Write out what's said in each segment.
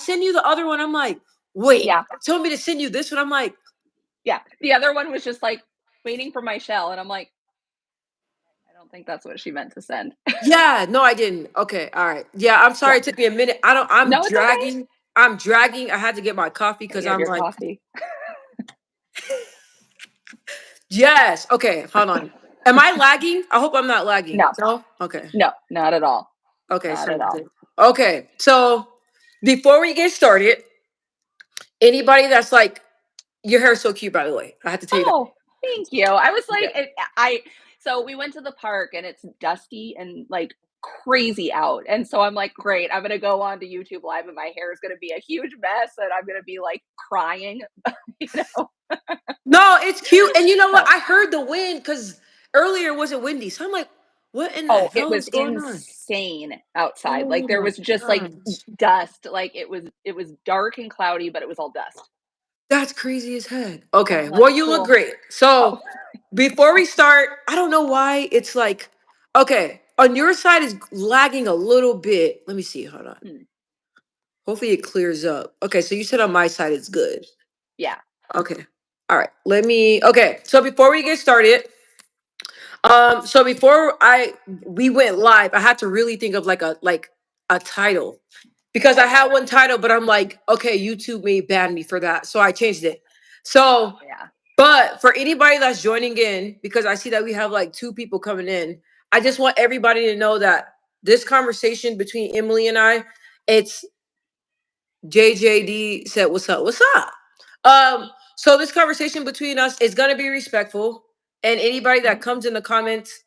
send you the other one. I'm like, wait, Yeah. told me to send you this one. I'm like, Yeah. The other one was just like waiting for my shell, and I'm like, I don't think that's what she meant to send. yeah, no, I didn't. Okay, all right. Yeah, I'm sorry Yeah. it took me a minute. I don't I'm No, it's okay. dragging. I'm dragging. I had to get my coffee Yeah, because you have I'm your like, coffee. yes. Okay, hold on. Am I lagging? I hope I'm not lagging. No, No? Okay. no, not at all. Okay, Not at sounds all. good. Okay, so before we get started, anybody that's like, your hair's so cute, by the way. I have to tell you that. Oh, thank you. I was Yeah. like, so we went to the park and it's dusty and like crazy out. And so I'm like, great, I'm gonna go on to YouTube Live and my hair is gonna be a huge mess and I'm gonna be like crying, you know. No, it's cute. And you know what? So I heard the wind because earlier it wasn't windy. So I'm like, what in the oh, it hell was is going on? insane outside. Like Oh there my was just like gosh. dust. Like it was dark and cloudy, but it was all dust. That's crazy as heck. I'm Okay. like, Well, you look cool. great. So Oh, before we start, I don't know why it's like, okay, on your side is lagging a little bit. Let me see. Hold on. hmm, Hopefully it clears up. Okay. So you said on my side it's good. yeah. Okay. All right. Okay. So before we get started, so before we went live, I had to really think of like a title because I Oh, had one title, but I'm like, okay, YouTube may ban me for that, so I changed it. So, yeah. but for anybody that's joining in, because I see that we have like two people coming in, I just want everybody to know that this conversation between Emily and I, it's JJD said, "What's up? What's up?" So this conversation between us is gonna be respectful, and anybody that Mhm. comes in the comments,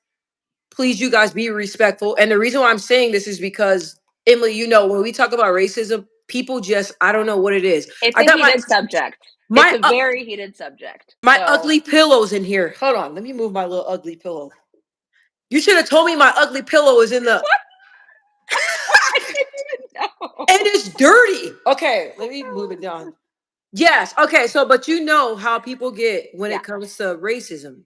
please you guys be respectful. And the reason why I'm saying this is because Emily, when we talk about racism, people just I don't know what it is. It's I a got heated subject. It's my a very heated subject. my So ugly pillows in here. Hold on, let me move my little ugly pillow. You should have told me my ugly pillow is in the what? I didn't even and know. it's dirty. Okay, let me move it down. Yes. Okay. So, but you know how people get when Yeah. it comes to racism.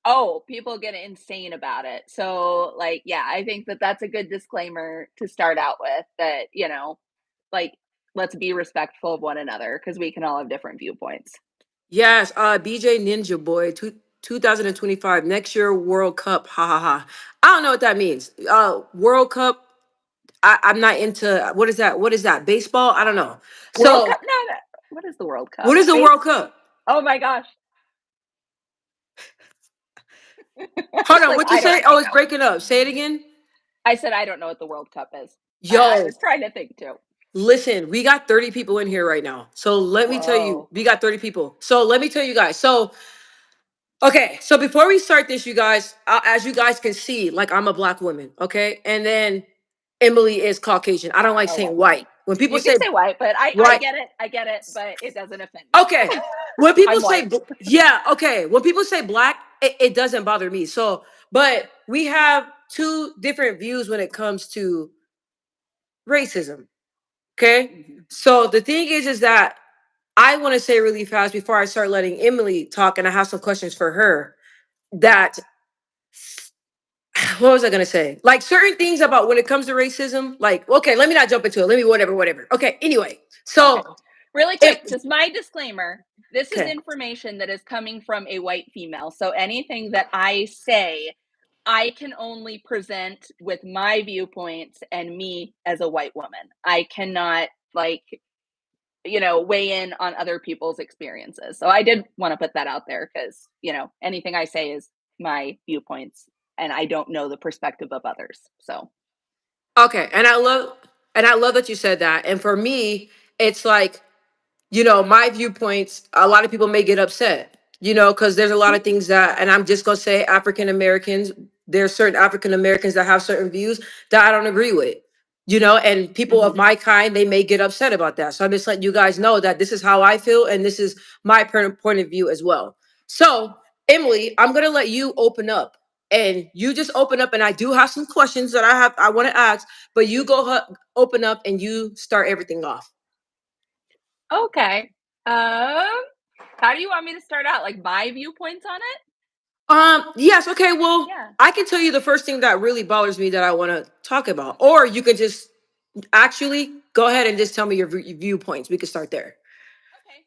Oh, people get insane about it. So, like, yeah, I think that that's a good disclaimer to start out with that, like, let's be respectful of one another because we can all have different viewpoints. Yes. BJ Ninja Boy, 2025 next year World Cup. Ha ha ha. I don't know what that means. World Cup. I'm not into what is that? What is that? Baseball? I don't know. World So, Cup? No, no. What is the World what Cup? is the Base? World Cup? Oh my gosh. I Hold was on. like, What you I don't say? know. Oh, it's breaking up. Say it again. I said, I don't know what the World Cup is. I Yo, was trying to think too. listen, we got 30 people in here right now. So let me tell you, Whoa. we got 30 people. So let me tell you guys. So okay, so before we start this, you guys, as you guys can see, like I'm a black woman, okay, and then Emily is Caucasian. I don't like Oh, saying well. white. When people You can say say white, but I white, get it. I get it, but it doesn't offend me. okay. When people I'm say white. yeah, okay. When people say black, it doesn't bother me. So, but we have two different views when it comes to racism. Okay, Mhm. so the thing is that I want to say really fast before I start letting Emily talk, and I have some questions for her. That what was I gonna say? Like certain things about when it comes to racism, like okay, let me not jump into it. Let me whatever. Okay, anyway. Okay. So Really quick, it just my disclaimer. This is okay. information that is coming from a white female. So anything that I say, I can only present with my viewpoints and me as a white woman. I cannot like, weigh in on other people's experiences. So I did want to put that out there because, anything I say is my viewpoints and I don't know the perspective of others. So, Okay, and I love that you said that. And for me, it's like, my viewpoints, a lot of people may get upset, because there's a lot of things that, and I'm just gonna say African Americans, there's certain African Americans that have certain views that I don't agree with, and people of mhm. my kind, they may get upset about that. So I'm just letting you guys know that this is how I feel and this is my point of view as well. So, Emily, I'm gonna let you open up. And you just open up, and I do have some questions that I want to ask, but you open up and you start everything off. Okay. Um, how do you want me to start out? Like my viewpoints on it? Yes, okay, well, Yeah. I can tell you the first thing that really bothers me that I want to talk about. Or you can just Actually, go ahead and just tell me your viewpoints. We can start there. Okay.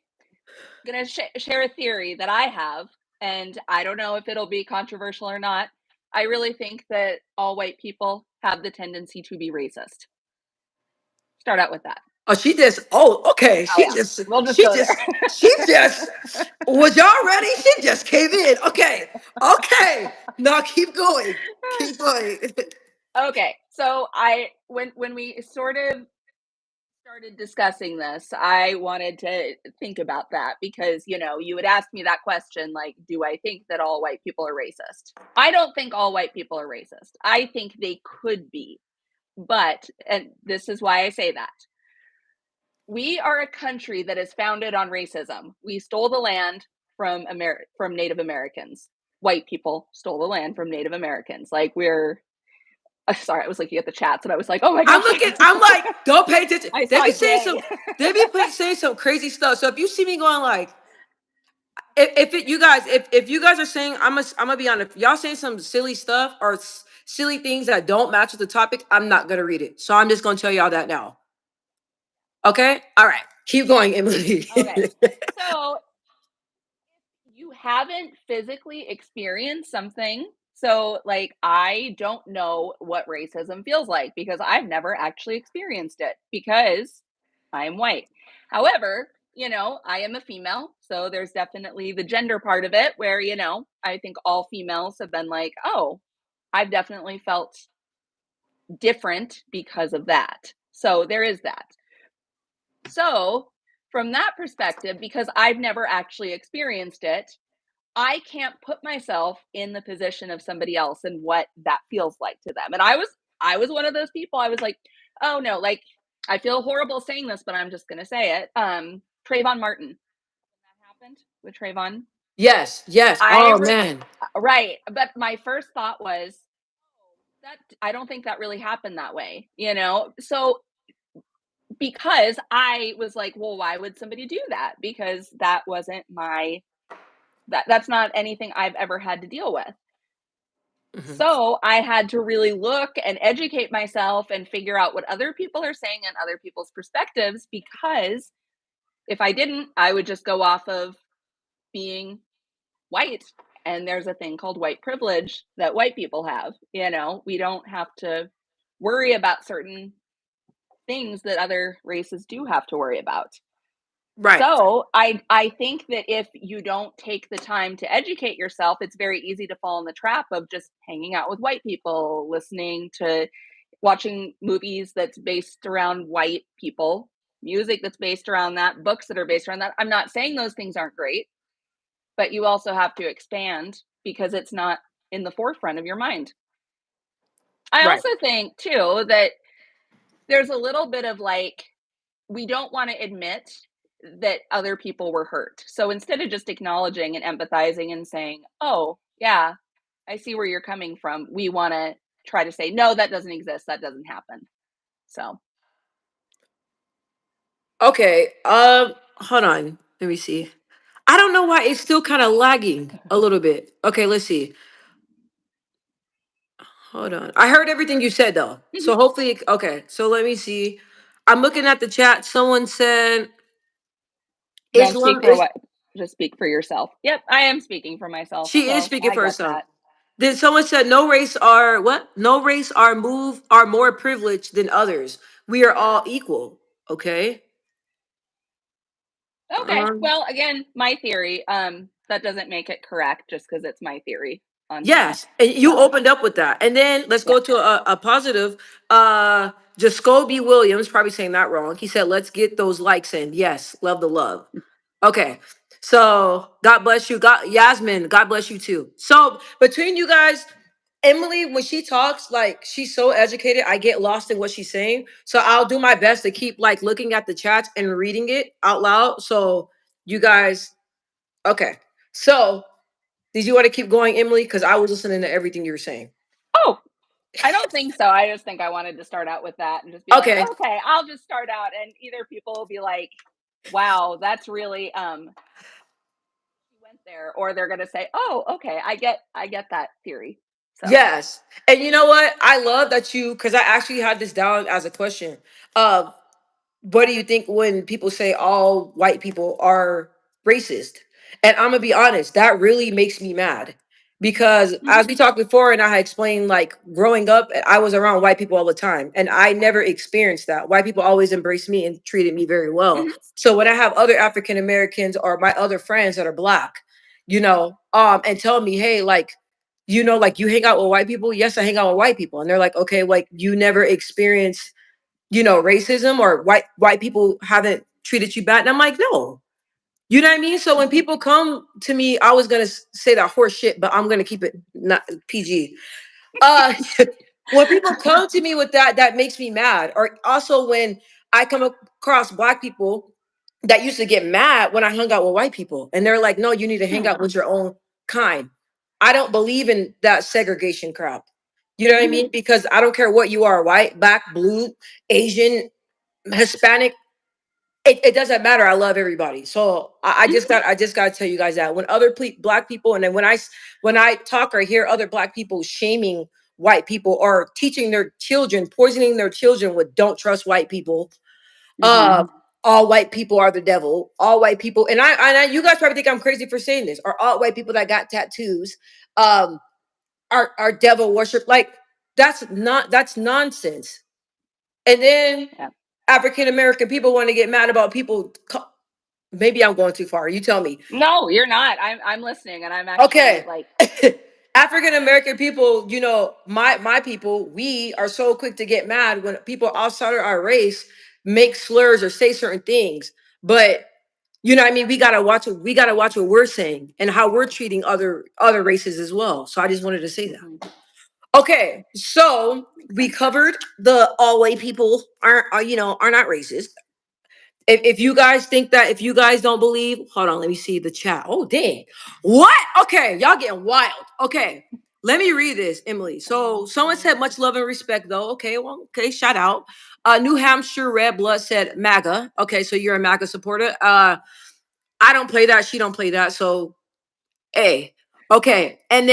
I'm going to share a theory that I have, and I don't know if it'll be controversial or not. I really think that all white people have the tendency to be racist. Start out with that. Oh, she just. Oh, okay. Oh, yeah. We'll just go there. She just. Was y'all ready? She just came in. Okay. Okay. Now keep going. Keep going. Okay. So when we sort of started discussing this, I wanted to think about that because, you would ask me that question like, do I think that all white people are racist? I don't think all white people are racist. I think they could be. But, and this is why I say that, we are a country that is founded on racism. We stole the land from Native Americans. White people stole the land from Native Americans. Like we're sorry, I was looking at the chats and I was like, oh my I'm gosh. looking. I'm like, don't pay attention. I They saw be saying gay. some. They be saying some crazy stuff. So if you see me going like, if it, you guys, if you guys are saying, I'm gonna be honest. If y'all saying some silly stuff or silly things that don't match with the topic, I'm not gonna read it. So I'm just gonna tell y'all that now. Okay. All right. Keep going, Emily. Okay. So you haven't physically experienced something. So, like, I don't know what racism feels like because I've never actually experienced it because I am white. However, I am a female. So, there's definitely the gender part of it where, I think all females have been like, oh, I've definitely felt different because of that. So, there is that. So, from that perspective, because I've never actually experienced it, I can't put myself in the position of somebody else and what that feels like to them. And I was one of those people. I was like, "Oh no, like I feel horrible saying this, but I'm just going to say it." Trayvon Martin. That happened with Trayvon. Yes. Yes. I Oh re- man. right, but my first thought was that I don't think that really happened that way, So because I was like, "Well, why would somebody do that?" Because that wasn't that's not anything I've ever had to deal with. Mhm. So I had to really look and educate myself and figure out what other people are saying and other people's perspectives because if I didn't, I would just go off of being white. And there's a thing called white privilege that white people have. We don't have to worry about certain things that other races do have to worry about. Right. So I think that if you don't take the time to educate yourself, it's very easy to fall in the trap of just hanging out with white people, listening to watching movies that's based around white people, music that's based around that, books that are based around that. I'm not saying those things aren't great, but you also have to expand because it's not in the forefront of your mind. I Right. also think too that there's a little bit of like we don't want to admit that other people were hurt. So instead of just acknowledging and empathizing and saying, "Oh, yeah, I see where you're coming from," we want to try to say, "No, that doesn't exist. That doesn't happen." So, Okay. Hold on. Let me see. I don't know why it's still kind of lagging a little bit. Okay, let's see. Hold on. I heard everything you said though. So mhm. hopefully okay. So let me see. I'm looking at the chat. Someone said Don't speak Islam for is what, just speak for yourself. Yep, I am speaking for myself. she is So speaking I for get herself. that. Then someone said no race are what? No race are more privileged than others. We are all equal. Okay. Okay. Um Well, again, my theory, that doesn't make it correct just because it's my theory on things. yes, and you So, opened up with that. And then let's yeah. go to a positive. Jacoby Williams, probably saying that wrong. He said, let's get those likes in. Yes, love the love. Okay. So God bless you. God Yasmin, God bless you too. So between you guys, Emily, when she talks, like she's so educated, I get lost in what she's saying. So I'll do my best to keep like looking at the chats and reading it out loud. So you guys, okay. So did you want to keep going, Emily? Because I was listening to everything you were saying. Oh, I don't think so. I just think I wanted to start out with that and just be like, Okay. okay, I'll just start out and either people will be like, wow, that's really you went there, or they're gonna say, oh, okay, I get that theory. So, Yes. And you know what? I love that you, because I actually had this down as a question. Uh, what do you think when people say all white people are racist? And I'm gonna be honest, that really makes me mad because mhm, as we talked before, and I had explained, like growing up, I was around white people all the time, and I never experienced that. White people always embraced me and treated me very well. mhm, So when I have other African Americans or my other friends that are black, and tell me, hey, like, like you hang out with white people. Yes, I hang out with white people, and they're like, okay, like you never experienced racism, or white people haven't treated you bad. And I'm like, no. You know what I mean? So when mhm, people come to me, I was gonna say that horse shit, but I'm gonna keep it not PG. Uh when people come to me with that, that makes me mad. Or also when I come across black people that used to get mad when I hung out with white people. And they're like, no, you need to hang hmm, out with your own kind. I don't believe in that segregation crap. You know what I mhm, mean? Because I don't care what you are, white, black, blue, Asian, Hispanic, it doesn't matter. I love everybody. So mhm, I just got to tell you guys that when other black people, and then when I talk or hear other black people shaming white people or teaching their children, poisoning their children with don't trust white people, mhm. uh, all white people are the devil. All white people, and you guys probably think I'm crazy for saying this, are all white people that got tattoos, um, are devil worship. Like that's nonsense. And then Yeah. African American people want to get mad about people. Maybe I'm going too far. You tell me. No, you're not. I'm listening, and I'm actually Okay. like, African American people, my people, we are so quick to get mad when people outside of our race make slurs or say certain things. But what I mean, we gotta watch what we're saying and how we're treating other races as well. So I just wanted to say that. mhm, Okay, so we covered the all white people are not racist. If you guys think that, if you guys don't believe, hold on, let me see the chat. Oh, dang. What? Okay, y'all getting wild. Okay, let me read this, Emily. So someone said much love and respect, though. Okay, well, okay, shout out. New Hampshire Red Blood said MAGA. Okay, so you're a MAGA supporter. I don't play that. She don't play that. So, hey. Okay, and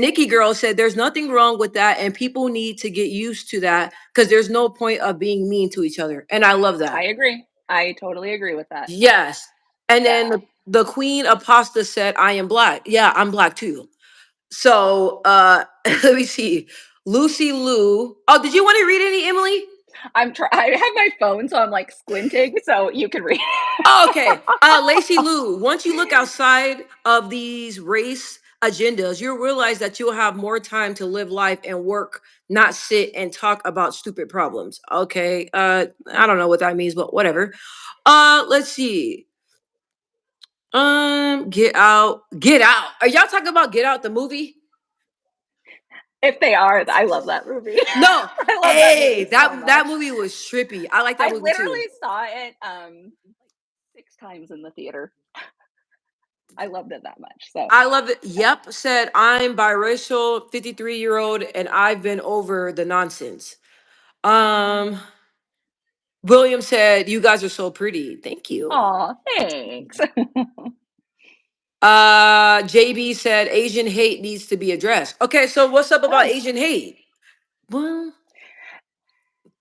Nikki Girl said there's nothing wrong with that, and people need to get used to that because there's no point of being mean to each other, and I love I that. agree. I totally agree with that. Yes. And then Yeah. the Queen of Pasta said, I am black. Yeah, I'm black too. So let me see. Lucy Lou. Oh, did you want to read any, Emily? I have my phone, so I'm like squinting, so you can read. Oh, okay. Lacey Lou, once you look outside of these race agendas, you'll realize that you'll have more time to live life and work, not sit and talk about stupid problems. Okay. I don't know what that means, but whatever. Let's see. Get Out. Get Out. Are y'all talking about Get Out the movie? If they are, I love that movie. No. I love that Hey, movie so that much. movie was trippy. I like that I movie too. literally saw it 6 times in the theater. I loved it that much. So, I love it. Yep, said I'm biracial, 53-year-old, and I've been over the nonsense. Um, William said, you guys are so pretty. Thank you. aw, thanks. JB said Asian hate needs to be addressed. Okay, so what's up about Oh, Asian hate? Well,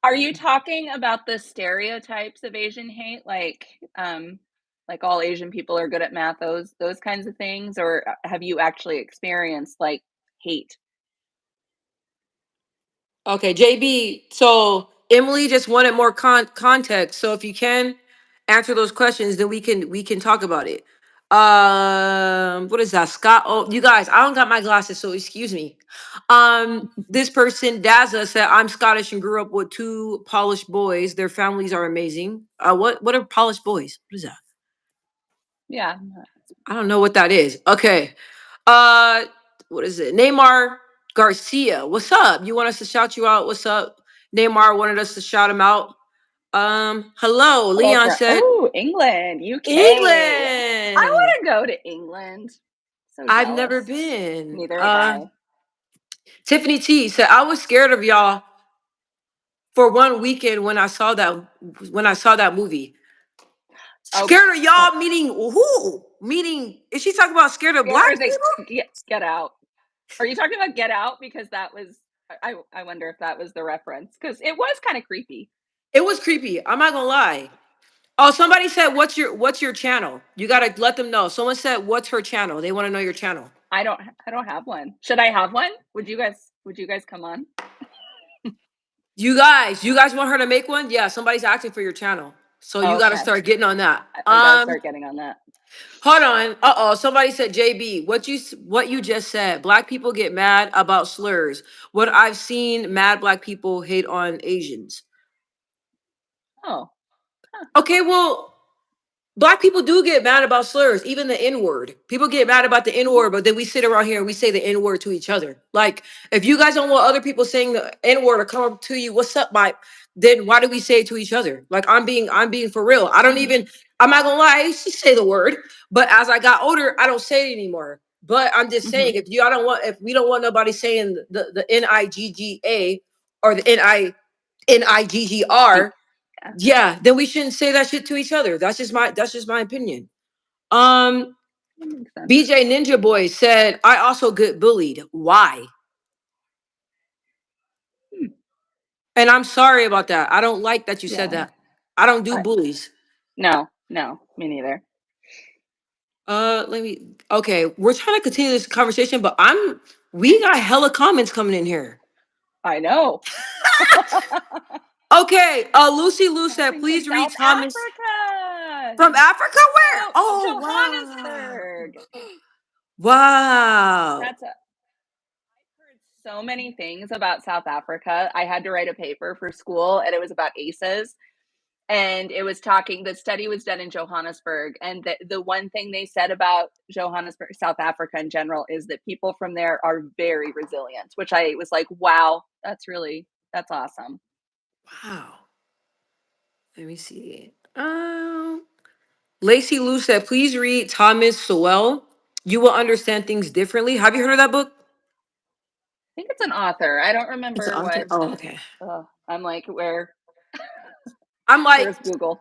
are you talking about the stereotypes of Asian hate, like all Asian people are good at math, those kinds of things, or have you actually experienced like hate? okay, JB. So Emily just wanted more context. So if you can answer those questions, then we can talk about it. What is that, Scott? Oh, you guys, I don't got my glasses, so excuse me. This person, Daza, said I'm Scottish and grew up with two polished boys. Their families are amazing. What are polished boys? What is that? Yeah. I don't know what that is. Okay. Uh, what is it? Neymar Garcia. What's up? You want us to shout you out? What's up? Neymar wanted us to shout him out. Hello. Hello Leon from said oh, England, UK. I England. wanna go to England. So I've never jealous. been. Neither have I. Tiffany T said I was scared of y'all for one weekend when I saw that movie. Oh, Scared of so y'all meaning who? Meaning is she talking about scared of black scared of people? get out. Are you talking about Get Out? Because that was I wonder if that was the reference, because it was kinda creepy. It was creepy. I'm not gonna lie. Oh, somebody said, what's your channel? You gotta let them know. Someone said, what's her channel? They want to know your channel. I don't have one. Should I have one? Would you guys come on? You guys want her to make one? Yeah, somebody's asking for your channel. So you gotta Okay. start getting on that. I've gotta start getting on that. Hold on. Uh-oh. Somebody said, JB, what you just said. Black people get mad about slurs. What I've seen mad black people hate on Asians. Oh, huh. Okay, well, Black people do get mad about slurs, even the N word. People get mad about the N Mhm, word, but then we sit around here and we say the N word to each other. Like, if you guys don't want other people saying the N word or come up to you, what's up, Mike? Then why do we say it to each other? Like, I'm being for real. I don't mhm, even, I'm not gonna lie, I used to say the word, but as I got older, I don't say it anymore. But I'm just saying, mhm. if we don't want nobody saying the Nigga or the Niggr, Yeah, yeah, then we shouldn't say that shit to each other. That's just my opinion. Um, that makes sense. BJ Ninja Boy said, I also get bullied. Why? Hmm, And I'm sorry about that. I don't like that you said yeah. that. I don't do I bullies. No, no, me neither. Let me okay, we're trying to continue this conversation, but we got hella comments coming in here. I know. Okay, Lucy Lou said, Watching from please read South Thomas Africa. from Africa. Where? Oh, Oh wow. Johannesburg. Wow. That's a Heard so many things about South Africa. I had to write a paper for school, and it was about ACEs. And it was talking, the study was done in Johannesburg. And the one thing they said about Johannesburg, South Africa in general, is that people from there are very resilient, which I was like, wow, that's awesome. Wow. Let me see. Lacey Lou said, please read Thomas Sowell. You will understand things differently. Have you heard of that book? I think it's an author. I don't It's an remember author. what. Oh, okay. I'm like, I'm like, where's Google?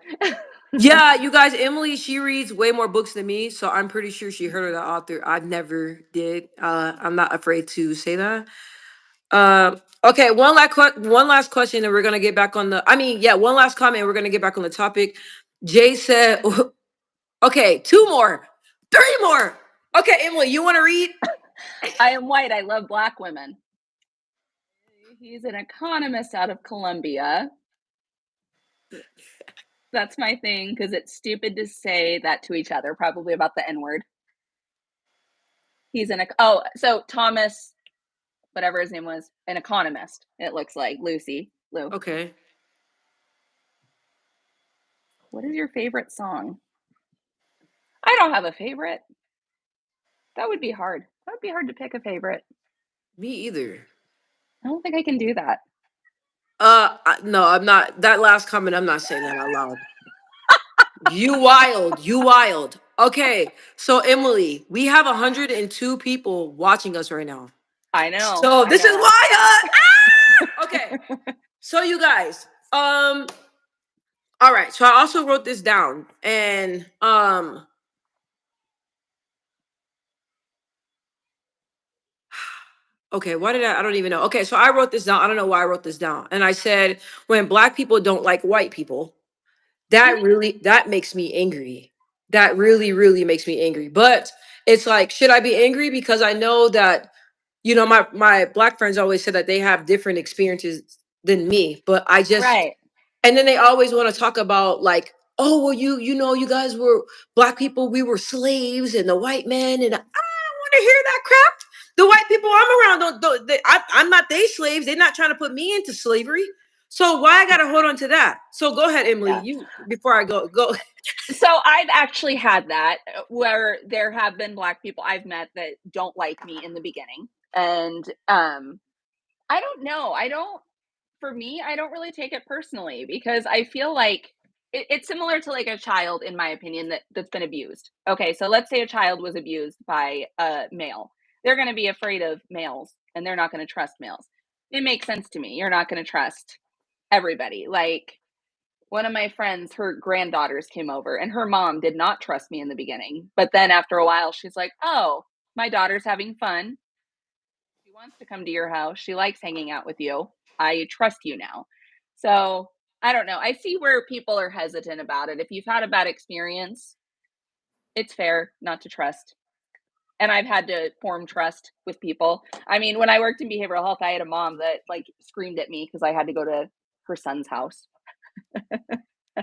yeah, you guys, Emily, she reads way more books than me. So I'm pretty sure she heard of the author. I've never did. I'm not afraid to say that. Okay, one last question, and we're gonna get back on the. I mean, yeah, one last comment, and we're gonna get back on the topic. Jay said, okay, two more, three more. Okay, Emily, you want to read? I am white. I love black women. He's an economist out of Columbia. That's my thing because it's stupid to say that to each other, probably about the N word. So Thomas, whatever his name was, an economist. It looks like Lucy Lou. Okay. What is your favorite song? I don't have a favorite. That would be hard. That would be hard to pick a favorite. Me either. I don't think I can do that. No, I'm not. That last comment, I'm not saying that out loud. You wild. You wild. Okay, so Emily, we have 102 people watching us right now. I know. So I this is know. wild. Okay, so you guys, all right. So I also wrote this down, and okay, why did I don't even know. Okay, so I wrote this down. I don't know why I wrote this down, and I said when black people don't like white people, Mhm. that makes me angry. That really, really makes me angry. But it's like, should I be angry because I know that my black friends always said that they have different experiences than me, but I just Right. and then they always want to talk about like, oh well, you guys were black people, we were slaves, and the white men, and I don't want to hear that crap. The white people I'm around I'm not they slaves. They're not trying to put me into slavery. So why I gotta hold on to that? So go ahead, Emily. Yeah. You before I go. So I've actually had that where there have been black people I've met that don't like me in the beginning. And I don't know. For me, I don't really take it personally because I feel like it's similar to like a child, in my opinion, that's been abused. Okay, so let's say a child was abused by a male. They're going to be afraid of males and they're not going to trust males. It makes sense to me. You're not going to trust everybody. Like one of my friends, her granddaughters came over and her mom did not trust me in the beginning. But then after a while, she's like, oh, my daughter's having fun. wants to come to your house. She likes hanging out with you. I trust you now. So I don't know. I see where people are hesitant about it. If you've had a bad experience, it's fair not to trust. And I've had to form trust with people. I mean, when I worked in behavioral health, I had a mom that like screamed at me because I had to go to her son's house.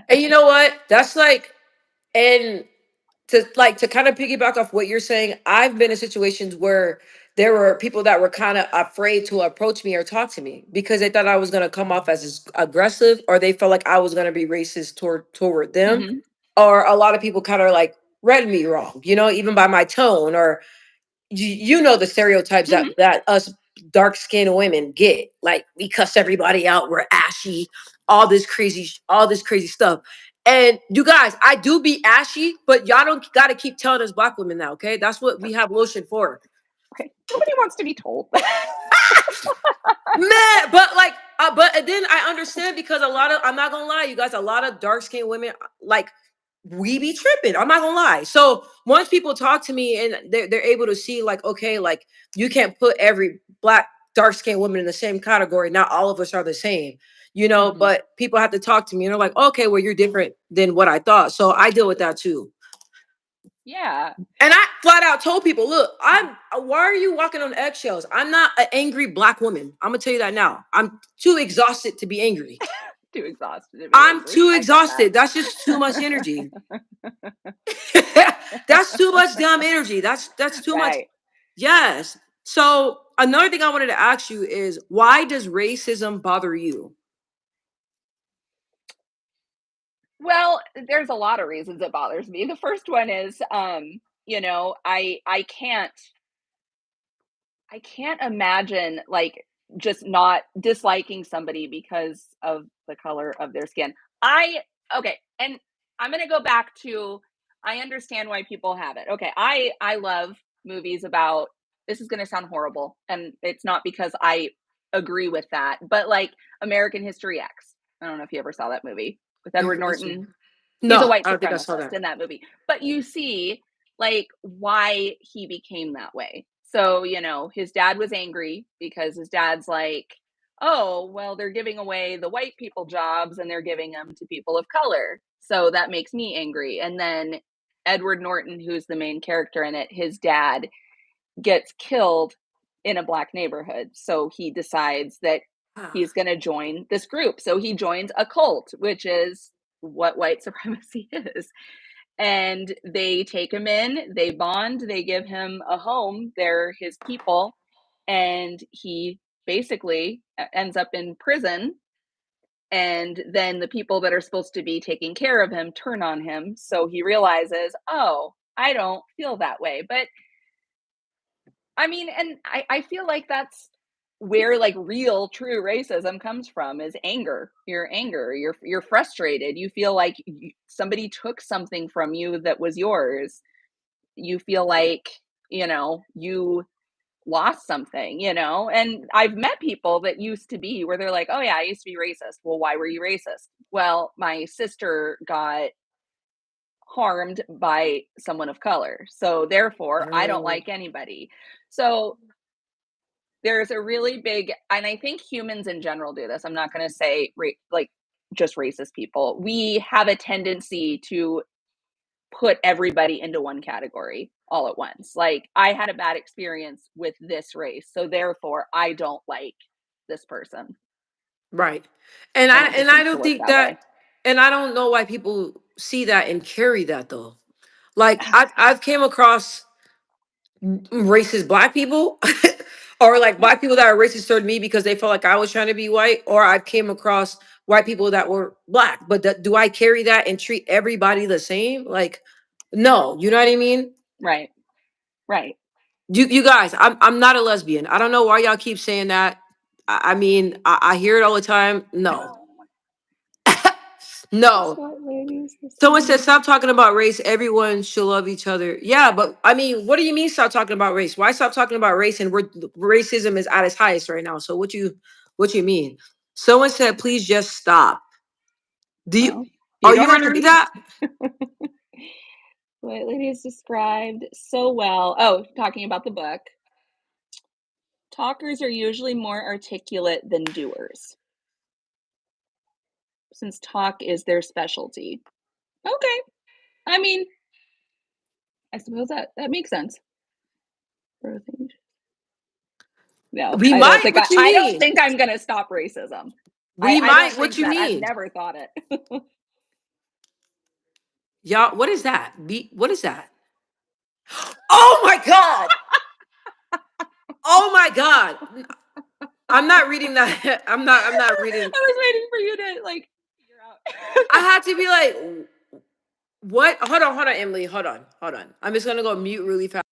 And you know what? That's like, and to kind of piggyback off what you're saying, I've been in situations where there were people that were kind of afraid to approach me or talk to me because they thought I was going to come off as aggressive, or they felt like I was going to be racist toward them, Hmm. or a lot of people kind of like read me wrong, even by my tone, or you know the stereotypes that Hmm. us dark skinned women get. Like, we cuss everybody out, we're ashy, all this crazy stuff. And you guys, I do be ashy, but y'all don't gotta keep telling us black women now, okay? That's what we have lotion for. Okay. Nobody wants to be told. Man, but like, but then I understand, because I'm not gonna lie, you guys, a lot of dark skinned women, like, we be tripping. I'm not gonna lie. So once people talk to me and they're able to see, like, okay, like, you can't put every black dark skinned woman in the same category. Not all of us are the same, Hmm. but people have to talk to me and they're like, okay, well, you're different than what I thought. So I deal with that too. Yeah. And I flat out told people, look, why are you walking on eggshells? I'm not an angry black woman. I'm gonna tell you that now. I'm too exhausted to be angry. Too exhausted to be I'm angry. too I get that. exhausted. That's just too much energy. That's too much damn energy. That's too much. Right. Yes. So another thing I wanted to ask you is, why does racism bother you? Well, there's a lot of reasons it bothers me. The first one is, I can't imagine, like, just not disliking somebody because of the color of their skin. I Okay, and I'm gonna go back to, I understand why people have it. Okay, I love movies about, this is gonna sound horrible, and it's not because I agree with that, but like American History X. I don't know if you ever saw that movie with Edward Norton. He's a No, white I don't think I saw supremacist that. in that movie. But you see, like, why he became that way. So, his dad was angry because his dad's like, oh, well, they're giving away the white people jobs and they're giving them to people of color. So that makes me angry. And then Edward Norton, who's the main character in it, his dad gets killed in a black neighborhood. So he decides that Ah, he's going to join this group. So he joins a cult, which is what white supremacy is. And they take him in, they bond, they give him a home. They're his people. And he basically ends up in prison. And then the people that are supposed to be taking care of him turn on him. So he realizes, oh, I don't feel that way. But I mean, and I feel like that's where, like, real true racism comes from, is anger. Your anger, you're frustrated. You feel like somebody took something from you that was yours. You feel like, you lost something, and I've met people that used to be where they're like, oh yeah, I used to be racist. Well, why were you racist? Well, my sister got harmed by someone of color, so therefore I don't oh, like anybody. So there's a really big, and I think humans in general do this. I'm not going to say like just racist people. We have a tendency to put everybody into one category all at once. Like, I had a bad experience with this race, so therefore I don't like this person. right. And And I it and just I seems to don't work think that that, way. and I don't know why people see that and carry that though. Like, I've came across racist black people, or like black people that are racist toward me because they felt like I was trying to be white, or I've came across white people that were black. But do I carry that and treat everybody the same? Like, no, you know what I mean? Right. Right. You guys, I'm not a lesbian. I don't know why y'all keep saying that. I mean, I hear it all the time. No, That's no. what ladies Someone said, decide. stop talking about race. Everyone should love each other. Yeah, but I mean, what do you mean stop talking about race? Why stop talking about race? And racism is at its highest right now. So what you mean? Someone said, please just stop. Do you Well, you are don't you have to hearing be. that? What ladies described so well. Oh, talking about the book. Talkers are usually more articulate than doers, since talk is their specialty. Okay. I mean, I suppose that makes sense. Growth age. No, We I don't might. think What you I don't mean? think I'm gonna stop racism. We I don't might. What think you that. I've mean? never thought it. Y'all, what is that? What is that? Oh my God. Oh my God. I'm not reading that. I'm not reading. I was waiting for you to like figure I out. had to be like, what? Hold on, Emily. Hold on. I'm just gonna go mute really fast.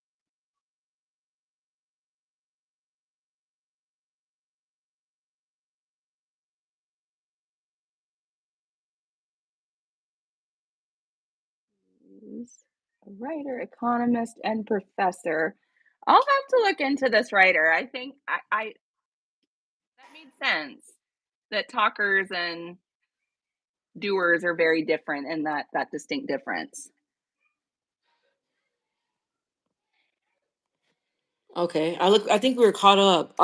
He's a writer, economist, and professor. I'll have to look into this writer. I think I that made sense. That talkers and doers are very different in that distinct difference. Okay, I think we were caught up.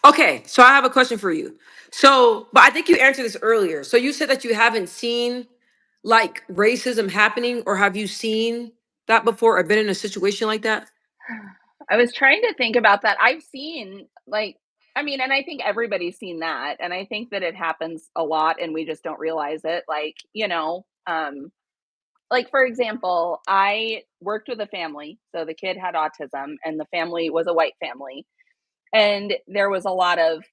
Okay, so I have a question for you. So, but I think you answered this earlier. So you said that you haven't seen like racism happening, or have you seen that before, or been in a situation like that? I was trying to think about that. I've seen like I mean, and I think everybody's seen that, and I think that it happens a lot and we just don't realize it. Like for example, I worked with a family, so the kid had autism and the family was a white family. And there was a lot of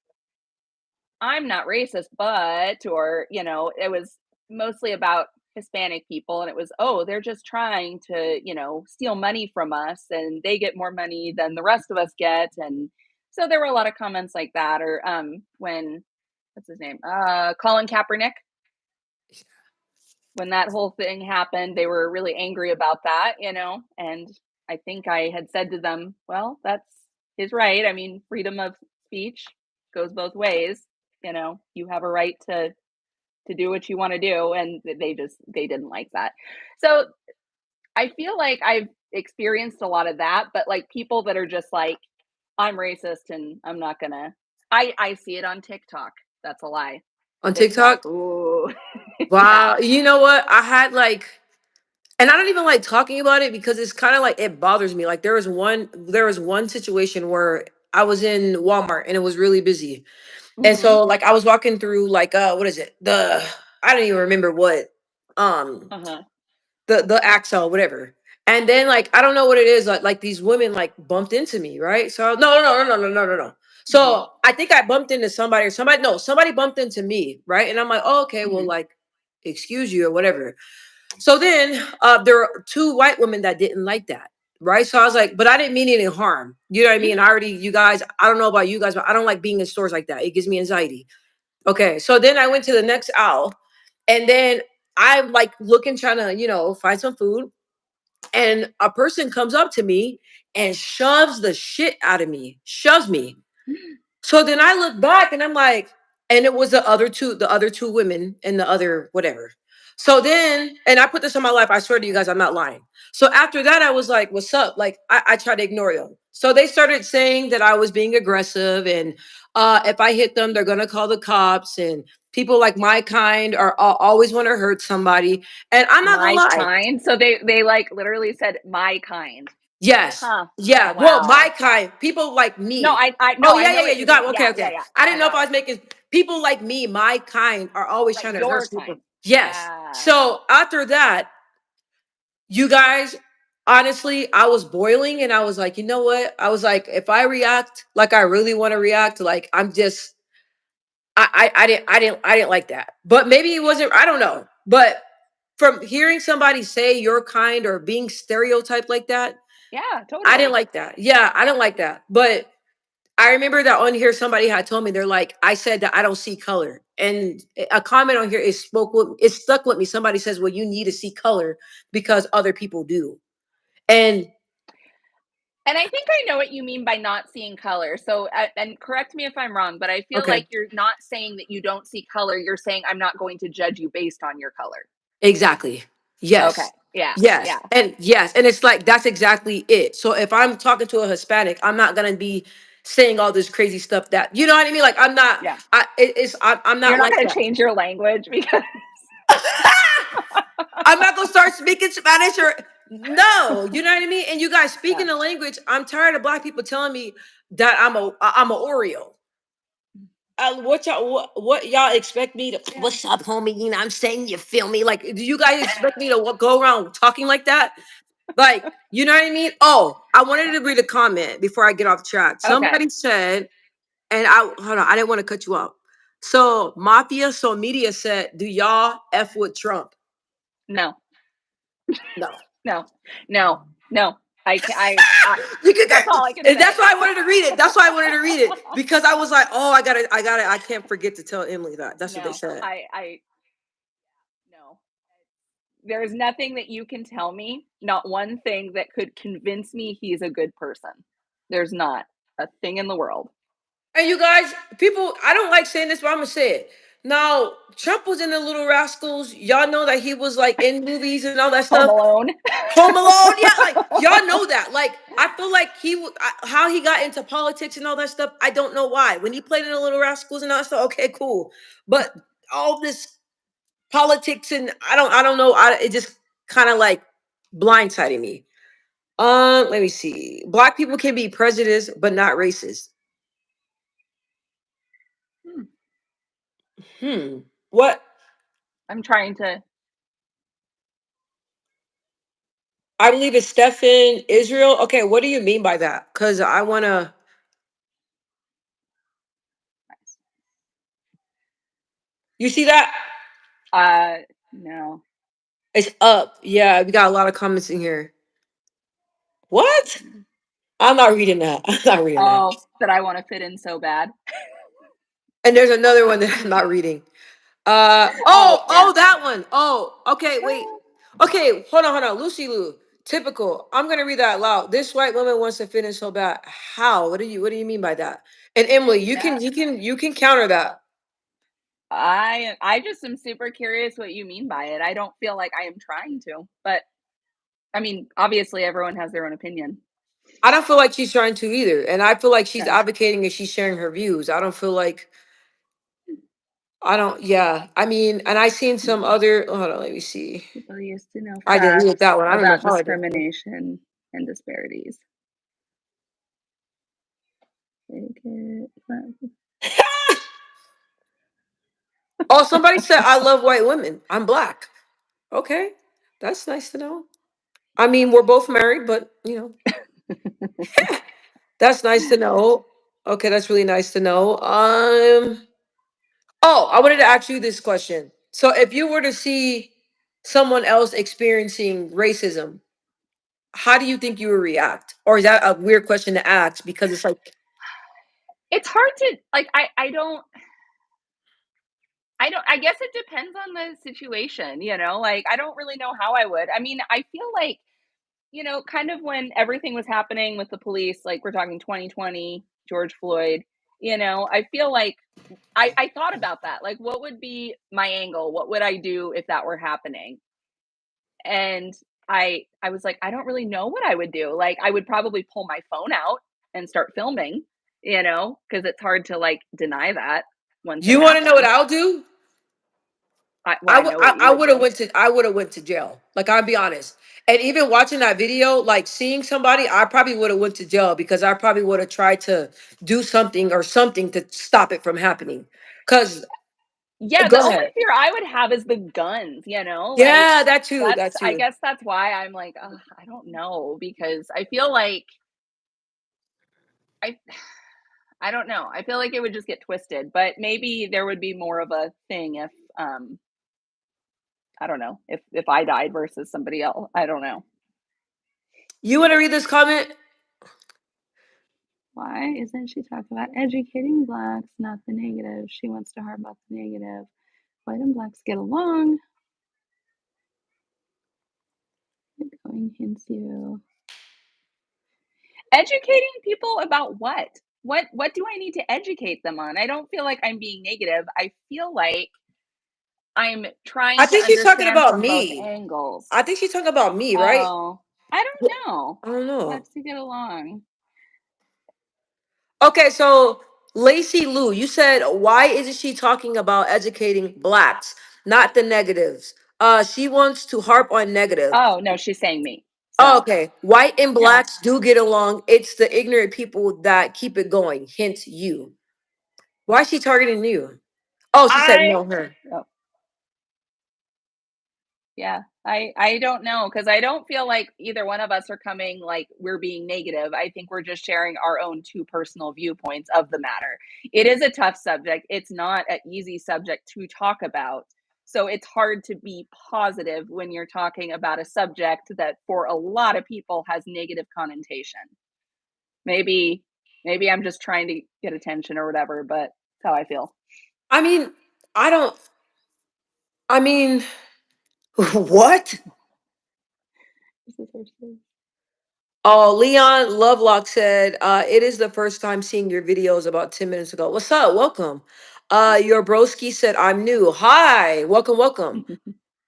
I'm not racist, but or it was mostly about Hispanic people and it was, oh, they're just trying to, steal money from us and they get more money than the rest of us get. And so there were a lot of comments like that. Or when what's his name? Colin Kaepernick, when that whole thing happened, they were really angry about that. And I think I had said to them, well, that's his right. I mean, freedom of speech goes both ways. You have a right to do what you want to do, and they didn't like that. So I feel like I've experienced a lot of that, but like people that are just like, I'm racist and I'm not gonna. I see it on TikTok. That's a lie. On TikTok. TikTok? Ooh, yeah. Wow. You know what? I had like, and I don't even like talking about it because it's kind of like it bothers me. Like there was one situation where I was in Walmart and it was really busy. And Hmm. so like I was walking through like what is it? I don't even remember what um Uh huh. the axle, whatever. And then like I don't know what it is, like these women like bumped into me, right? So no. Hmm. So I think I bumped into somebody, or somebody bumped into me, right? And I'm like, oh, okay, well, Hmm. like, excuse you or whatever. So then there are two white women that didn't like that. Right. So I was like, but I didn't mean any harm. You know what I mean? I already, you guys, I don't know about you guys, but I don't like being in stores like that. It gives me anxiety. Okay. So then I went to the next aisle and then I'm like looking, trying to, find some food. And a person comes up to me and shoves the shit out of me, shoves me. So then I look back and I'm like, and it was the other two women and the other whatever. So then, and I put this on my life, I swear to you guys, I'm not lying. So after that, I was like, what's up? Like, I tried to ignore them. So they started saying that I was being aggressive and if I hit them, they're going to call the cops. And people like my kind are always want to hurt somebody. And I'm not going to My lie. kind. So they like literally said my kind. Yes. Huh. Yeah. Well, my Wow. kind, people like No, me. I no, Oh, I yeah, know yeah, yeah. what You you mean. got okay, Yeah, yeah, okay. yeah. I didn't I know if got I it. was making people like me, my kind, are always Right, trying to hurt your people. kind. Yes. Yeah. So after that, you guys, honestly, I was boiling and I was like, you know what? I was like, if I react like I really want to react, like I'm just I didn't like that. But maybe it wasn't, I don't know. But from hearing somebody say your kind or being stereotyped like that, Yeah, I didn't totally. like that. Yeah, I didn't like that. But I remember that on here somebody had told me, they're like, I said that I don't see color. And a comment on here it stuck with me. Somebody says, well, you need to see color because other people do. And And I think I know what you mean by not seeing color. So, and correct me if I'm wrong, but I feel okay, like you're not saying that you don't see color. You're saying I'm not going to judge you based on your color. exactly. Okay. Yes. Yeah. Yes. Yeah. And yes. And it's like, that's exactly it. So if I'm talking to a Hispanic, I'm not going to be saying all this crazy stuff that, you know what I mean? Like I'm not, Yeah. I'm You're not not like going to that. change your language because I'm not gonna start speaking Spanish or no, you know what I mean? And you guys yeah. speaking the language, I'm tired of black people telling me that I'm a Oreo. What y'all expect me to? Yeah. What's up, homie? You know, I'm saying, you feel me? Like, do you guys expect me to go around talking like that? Like, you know what I mean? Oh, I wanted to read a comment before I get off track. Okay. Somebody said, and I hold on, I didn't want to cut you off. So Mafia So Media said, "Do y'all f with Trump?" No. No. No. No. No. I can I You can that's get, all I can and that's say. why I wanted to read it. That's why I wanted to read it because I was like, oh, I can't forget to tell Emily that. That's what they No. said. I no. There is nothing that you can tell me, not one thing that could convince me he's a good person. There's not a thing in the world. And you guys, people, I don't like saying this, but I'm gonna say it. Now, Trump was in the Little Rascals. Y'all know that he was like in movies and all that Home stuff. Alone. Home Alone, yeah, like y'all know that. Like I feel like how he got into politics and all that stuff. I don't know why. When he played in the Little Rascals and all that stuff, okay, cool. But all this politics and I don't know. It just kind of like blindsided me. Let me see. Black people can be prejudiced but not racist. Hmm. What? I'm trying to I believe it's Stephen Israel. Okay, what do you mean by that? Because I wanna. You see that? no. It's up. Yeah, we got a lot of comments in here. What? I'm not reading that. I'm not reading that. Oh, that I want to fit in so bad. And there's another one that I'm not reading. Oh, yeah. Oh, that one. Oh, okay, wait. Okay, hold on. Lucy Lou. Typical. I'm gonna read that loud. This white woman wants to fit in so bad. How? What do you mean by that? And Emily, Yeah. you can counter that. I just am super curious what you mean by it. I don't feel like I am trying to, but I mean, obviously everyone has their own opinion. I don't feel like she's trying to either. And I feel like she's Okay. advocating and she's sharing her views. I don't feel like I don't yeah. I mean, and I seen some other hold on, let me see. People used to know I deleted facts that one. I don't know about how I did. discrimination and disparities. Take it. Oh, somebody said I love white women. I'm black. Okay. That's nice to know. I mean, we're both married, but you know, that's nice to know. Okay, that's really nice to know. Oh, I wanted to ask you this question. So if you were to see someone else experiencing racism, how do you think you would react? Or is that a weird question to ask because it's like It's hard to like I guess it depends on the situation, you know? Like I don't really know how I would. I mean, I feel like, kind of when everything was happening with the police, like we're talking 2020, George Floyd, I feel like I thought about that. Like what would be my angle? What would I do if that were happening? And I was like, I don't really know what I would do. Like I would probably pull my phone out and start filming, because it's hard to like deny that once it you want to know what happens. I'll do? I want to know what you I would would have do. went to jail. Like I'll be honest. And even watching that video, like seeing somebody, I probably would have went to jail because I probably would have tried to do something or something to stop it from happening. Cause Yeah, the go only ahead. fear I would have is the guns, like Yeah, that too. that's That I too. guess that's why I'm like, "Ugh, I don't know," because I feel like I I don't know. I feel like it would just get twisted, but maybe there would be more of a thing if I don't know, if I died versus somebody else. I don't know. You want to read this comment? Why isn't she talking about educating blacks, not the negative? She wants to harp about the negative. White and blacks get along. Going into educating people about what? What do I need to educate them on? I don't feel like I'm being negative. I feel like I'm I trying to think she's talking understand about from both me. angles. I think she's talking about me, right? Oh, I Yeah, don't know. I don't know. Blacks to get along. Okay, so Lacey Lou, you said why isn't she talking about educating blacks, not the negatives? She wants to harp on negative. Oh, no, she's saying me. Oh, So, okay. White and yeah. blacks do get along. It's the ignorant people that keep it going. Hint you. Why is she targeting you? Oh, she said I no, her. oh, yeah. I don't know, because I don't feel like either one of us are coming like we're being negative. I think we're just sharing our own two personal viewpoints of the matter. It is a tough subject. It's not an easy subject to talk about. So it's hard to be positive when you're talking about a subject that for a lot of people has negative connotation. Maybe maybe I'm just trying to get attention or whatever, but that's how I feel. I mean, I don't. I mean, what? This is her story. Oh, Leon Lovelock said, it is the first time seeing your videos about 10 minutes ago. What's up? Welcome. Your broski said, I'm new. Hi. Welcome, welcome.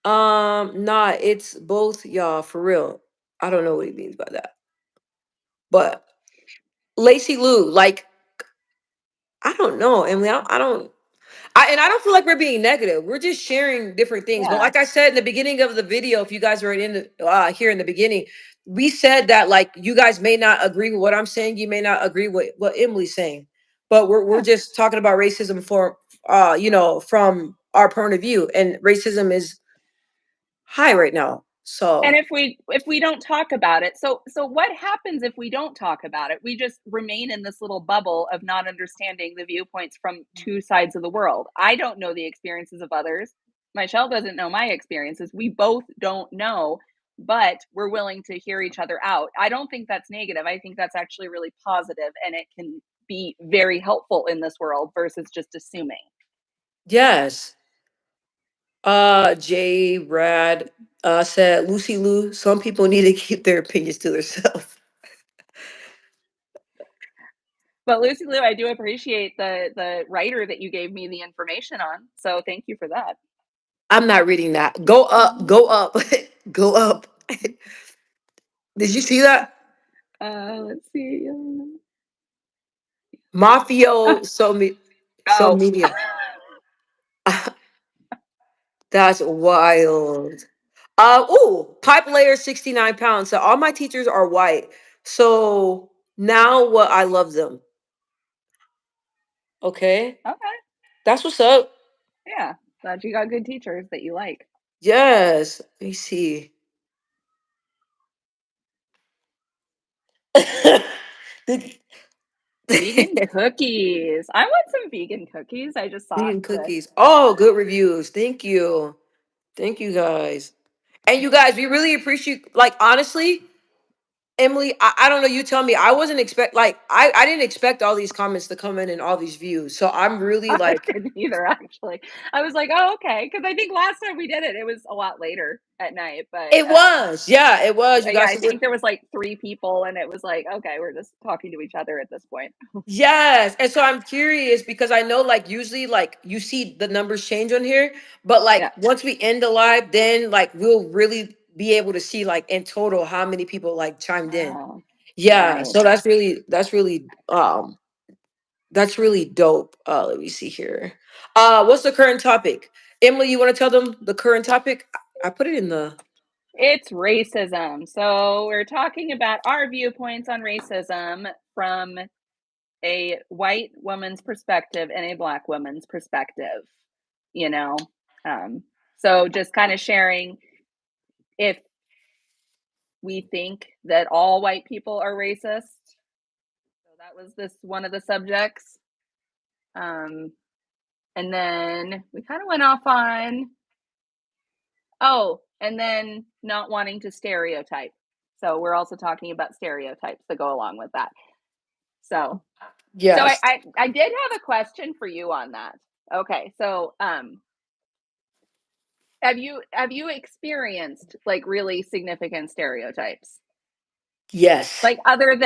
Nah, it's both y'all for real. I don't know what he means by that. But Lacey Lou, like, I don't know, Emily. I don't and I don't feel like we're being negative. We're just sharing different things. But Yeah. like I said in the beginning of the video, if you guys were in the, here in the beginning, we said that like you guys may not agree with what I'm saying. You may not agree with what Emily's saying. But we're Yeah. just talking about racism for from our point of view. And racism is high right now. And So if we don't talk about it, so what happens if we don't talk about it? We just remain in this little bubble of not understanding the viewpoints from two sides of the world. I don't know the experiences of others. Michelle doesn't know my experiences. We both don't know, but we're willing to hear each other out. I don't think that's negative. I think that's actually really positive, and it can be very helpful in this world versus just assuming. yes. J Rad said Lucy Lou, some people need to keep their opinions to themselves. But Lucy Liu, I do appreciate the writer that you gave me the information on. So thank you for that. I'm not reading that. Go up, go up, go up. Did you see that? Let's see. Mafio so Oh, media. That's wild. Ooh, pipe layer 69 pounds. So all my teachers are white. So now what I love them. Okay. okay. That's what's up. Yeah. Glad you got good teachers that you like. Yes. Let me see. The- Vegan cookies. I want some vegan cookies. I just saw Vegan this. cookies. Oh, good reviews. Thank you. Thank you guys. And you guys, we really appreciate like honestly, Emily, I don't know, you tell me. I wasn't expect like I didn't expect all these comments to come in and all these views. So I'm really I like didn't either, actually. I was like, oh, okay. Because I think last time we did it, it was a lot later at night. But it was. Yeah, it was. You yeah, guys I think there was like three people, and it was like, okay, we're just talking to each other at this point. yes. And so I'm curious because I know like usually like you see the numbers change on here, but like Yeah. once we end the live, then like we'll really be able to see like in total how many people like chimed in. Oh, Yeah. nice. So that's really dope. Let me see here. What's the current topic? Emily, you want to tell them the current topic? I put it in the It's racism. So we're talking about our viewpoints on racism from a white woman's perspective and a black woman's perspective, you know. Um, so just kind of sharing if we think that all white people are racist. So that was this one of the subjects. Um, and then we kind of went off on, oh, and then not wanting to stereotype. So we're also talking about stereotypes that go along with that. So so yes. I did have a question for you on that. Okay, so have you experienced like really significant stereotypes? Yes. Like other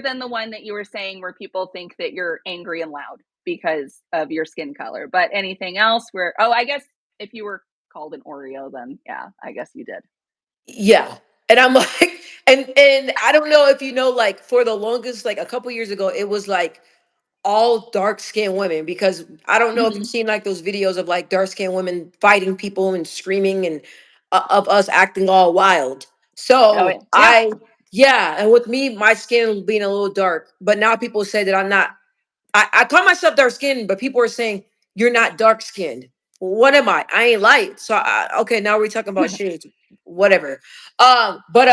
than the one that you were saying where people think that you're angry and loud because of your skin color, but anything else where, oh, I guess if you were called an Oreo, then yeah, I guess you did. Yeah. And I'm like, And I don't know if you know, like for the longest, like a couple years ago, it was like all dark skinned women, because I don't know if you've Mhm. seen like those videos of like dark skinned women fighting people and screaming, and of us acting all wild. Oh, So yeah. Yeah. yeah, and with me, my skin being a little dark, but now people say that I'm not. I call myself dark skinned, but people are saying you're not dark skinned. What am I? I ain't light. So okay, now we're talking about shades, whatever. But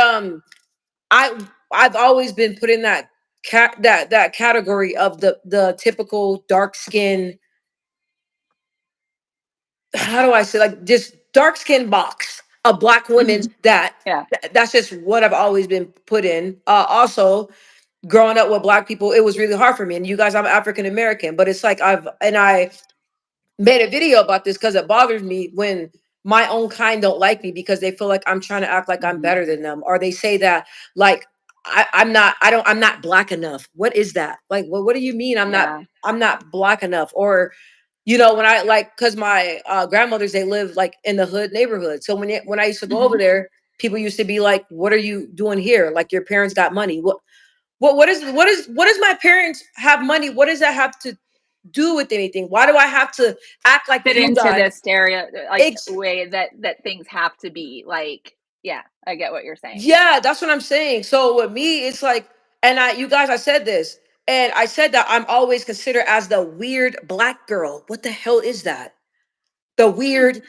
I I've always been put in that that category of the typical dark skin. How do I say, like just dark skin box of black women, Mhm. that Yeah. that's just what I've always been put in. Also, growing up with black people, it was really hard for me. And you guys, I'm African American, but it's like I made a video about this because it bothers me when my own kind don't like me because they feel like I'm trying to act like I'm Mhm. better than them, or they say that like I'm not, I'm not black enough. What is that? Like, what do you mean Yeah. I'm not black enough? Or when I like, because my grandmothers, they live like in the hood neighborhood. So when I used to go over Mhm. there, people used to be like, "What are you doing here? Like your parents got money. What does my parents have money? What does that have to do with anything? Why do I have to act like Fit you into guys?" this stereo like, Ex- way that things have to be, like yeah, I get what you're saying. yeah, that's what I'm saying. So with me, it's like, and you guys, I said this, and I said that I'm always considered as the weird black girl. What the hell is that? The weird,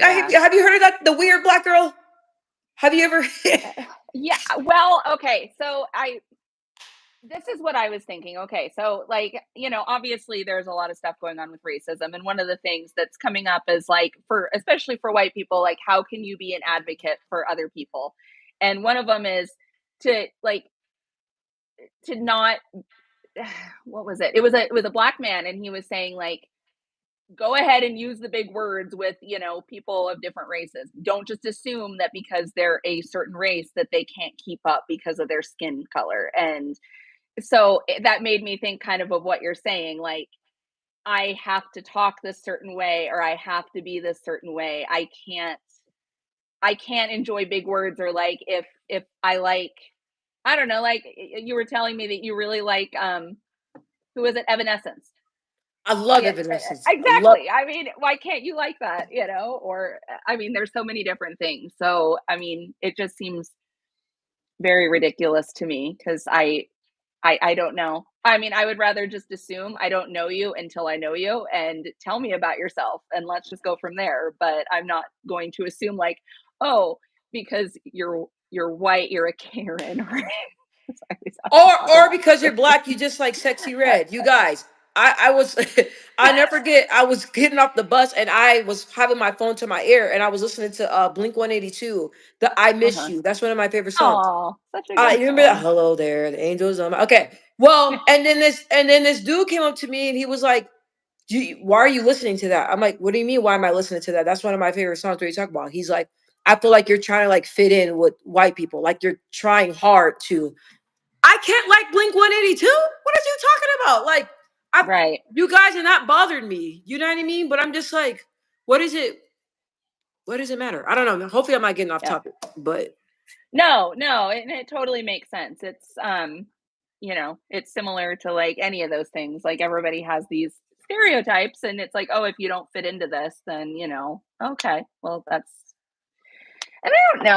Yeah. have you heard of that? The weird black girl? Have you ever? Yeah, well, okay, so I this is what I was thinking. Okay, so like, obviously there's a lot of stuff going on with racism, and one of the things that's coming up is like for especially for white people, like how can you be an advocate for other people? And one of them is to like to not what was it? It was a black man and he was saying like go ahead and use the big words with, people of different races. Don't just assume that because they're a certain race that they can't keep up because of their skin color. And so that made me think kind of what you're saying, like I have to talk this certain way or I have to be this certain way. I can't enjoy big words, or like if I like I don't know, like you were telling me that you really like who was it? Evanescence. I love Yeah, Evanescence. I love. exactly. I mean, why can't you like that, Or I mean, there's so many different things. So, I mean, it just seems very ridiculous to me because I don't know. I mean, I would rather just assume I don't know you until I know you and tell me about yourself and let's just go from there. But I'm not going to assume like, oh, because you're white, you're a Karen, or sorry, we sound like Or Moderat. because you're black, you just like sexy red. You guys, I was I never forget, I was getting off the bus and I was having my phone to my ear and I was listening to Blink 182, the I Miss Uh-huh. You. That's one of my favorite songs. Oh, such a good You remember that? song. Hello there, the angels on my, okay. Well, and then this dude came up to me and he was like, why are you listening to that? I'm like, what do you mean? Why am I listening to that? That's one of my favorite songs. What are you talking about? He's like, I feel like you're trying to like fit in with white people. Like you're trying hard to. I can't like Blink 182. What are you talking about? Like, I Right. you guys are not bothered me. You know what I mean? But I'm just like, what is it? What does it matter? I don't know. Hopefully, I'm not getting off Yeah. topic. But No, no, and it totally makes sense. It's similar to like any of those things. Like everybody has these stereotypes and it's like, oh, if you don't fit into this, then, okay, well, that's and I don't know.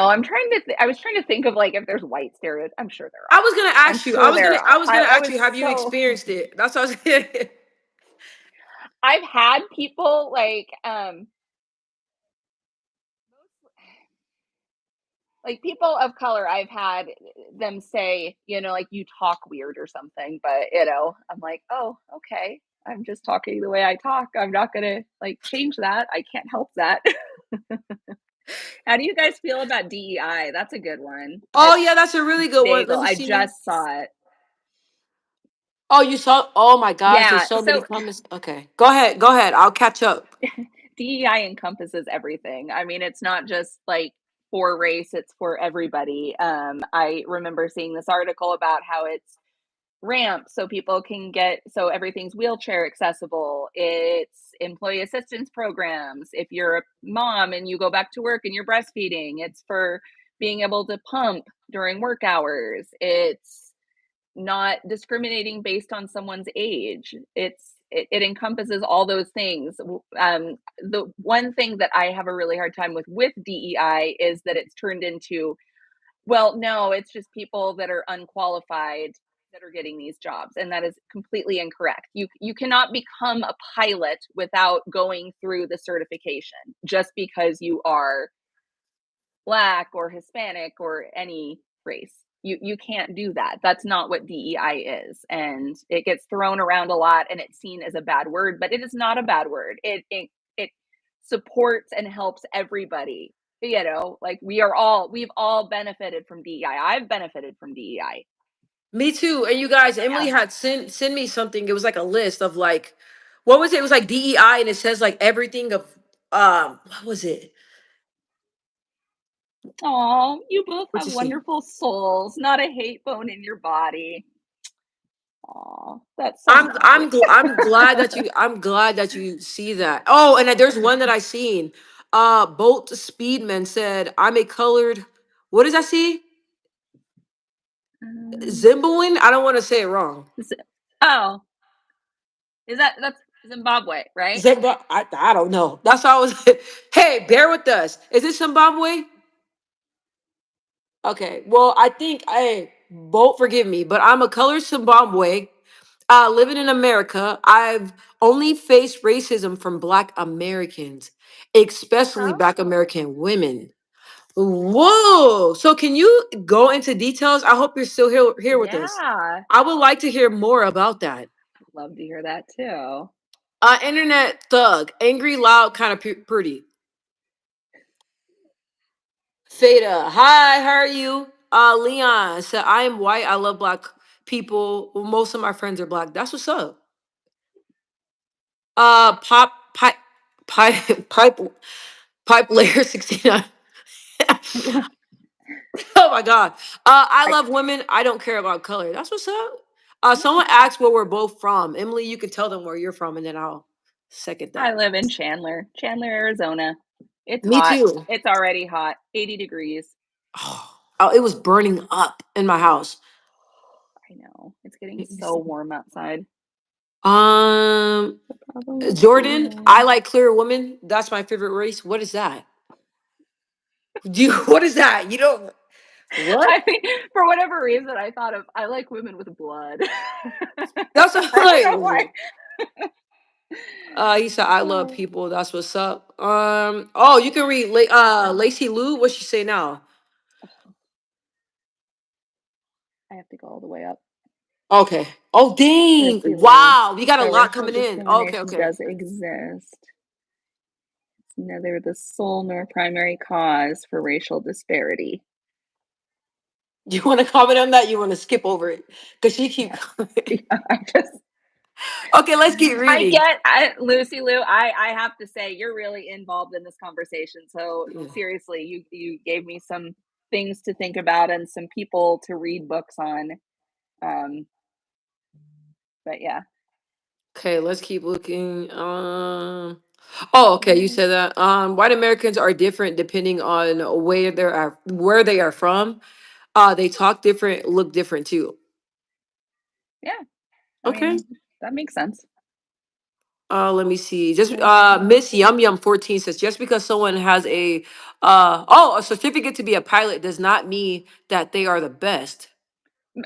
I was trying to think of like if there's white stereotypes. I'm sure there I was gonna are. I'm ask you. I sure was gonna. there I are. was I, gonna I ask was you. Have you so experienced it? That's what I was. I've had people like people of color, I've had them say, like you talk weird or something, but I'm like, oh, okay. I'm just talking the way I talk. I'm not gonna like change that. I can't help that. How do you guys feel about DEI? That's a good one. Oh It's yeah, that's a really good one. Let bagel. me I see. just saw it. Oh, you saw? Oh my gosh, there's Yeah. so many So comments. Okay, go ahead. Go ahead. I'll catch up. DEI encompasses everything. I mean, it's not just like for race, it's for everybody. I remember seeing this article about how it's ramps so people can get so everything's wheelchair accessible. It's employee assistance programs. If you're a mom and you go back to work and you're breastfeeding, it's for being able to pump during work hours. It's not discriminating based on someone's age. It encompasses all those things. The one thing that I have a really hard time with DEI is that it's turned into, well, no, it's just people that are unqualified that are getting these jobs, and that is completely incorrect. You cannot become a pilot without going through the certification just because you are Black or Hispanic or any race. You can't do that. That's not what DEI is, and it gets thrown around a lot, and it's seen as a bad word, but it is not a bad word. It supports and helps everybody. You know, like we've all benefited from DEI. I've benefited from DEI. Me too. And you guys, Emily Yeah. had send me something. It was like a list of like, what was it? It was like DEI, and it says like everything of what was it? Oh, you both What have you see? wonderful souls, not a hate bone in your body. Oh, that's so nice. I'm glad that you see that. Oh, and there's one that I seen. Bolt Speedman said, "I'm a colored." What does that see? Um, Zimbabwean. I don't want to say it wrong. is it- oh, that's Zimbabwe, right? Zimbabwe. I don't know. That's how I was. Hey, bear with us. Is it Zimbabwe? Okay. Well, I think I Bolt. Forgive me, but I'm a colored Zimbabwe. Living in America, I've only faced racism from Black Americans, especially Oh, Black American women. Whoa! So, can you go into details? I hope you're still here with us. yeah. I would like to hear more about that. Love to hear that too. Internet thug, angry, loud, kind of pretty. Fada, hi, how are you? Leon said, I am white. I love Black people. Well, most of my friends are Black. That's what's up. Pop, pipe, pipe, pipe layer 69. Oh my God. I I, love women. I don't care about color. That's what's up. Someone yeah. asked where we're both from. Emily, you can tell them where you're from, and then I'll second I that. live in Chandler, Arizona. It's Me hot. too. It's already hot. 80 degrees. Oh, it was burning up in my house. I know. It's getting Let me so see. warm outside. Um, So probably Jordan, I freezing. like clear women. That's my favorite race. What is that? Do you, what is that? You don't what? I mean, for whatever reason, I like women with blood. That's what I don't know why. I'm like. He said, "I love Oh, people." That's what's up. Oh, you can read Lacey Lou. What she say now? I have to go all the way up. Okay. Oh, dang! Lucy Liu. Wow, we got a So lot racial coming in. Okay, discrimination okay. does exist. It's neither the sole nor primary cause for racial disparity. You want to comment on that? You want to skip over it because she keep. Yeah. Yeah, I just Okay, let's keep reading. Lucy Lou, I have to say you're really involved in this conversation. So seriously, you gave me some things to think about and some people to read books on. Um, but yeah. Okay, let's keep looking. Oh, okay. You Mm, said that. White Americans are different depending on where they are from. They talk different, look different too. yeah, I Okay. mean that makes sense. Let me see. Just Let's Miss Yum Yum 14 says just because someone has a certificate to be a pilot does not mean that they are the best.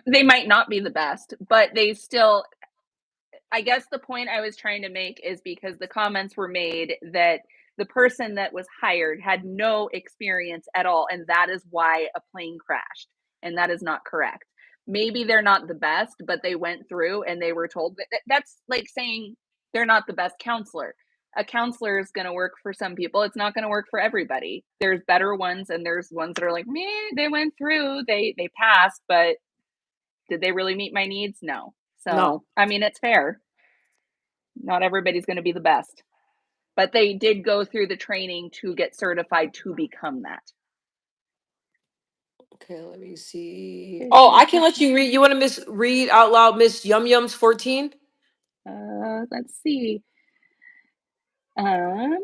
They might not be the best, but they still I guess the point I was trying to make is because the comments were made that the person that was hired had no experience at all, and that is why a plane crashed. And that is not correct. Maybe they're not the best, but they went through and they were told that's like saying they're not the best counselor. A counselor is going to work for some people. It's not going to work for everybody. There's better ones, and there's ones that are like, me, they went through, they passed, but did they really meet my needs? No. So, No. I mean, it's fair. Not everybody's going to be the best, but they did go through the training to get certified to become that. Okay, let me see. Oh, Racial I can let you read. You want to miss read out loud Miss Yum Yum's 14? let's see. Um,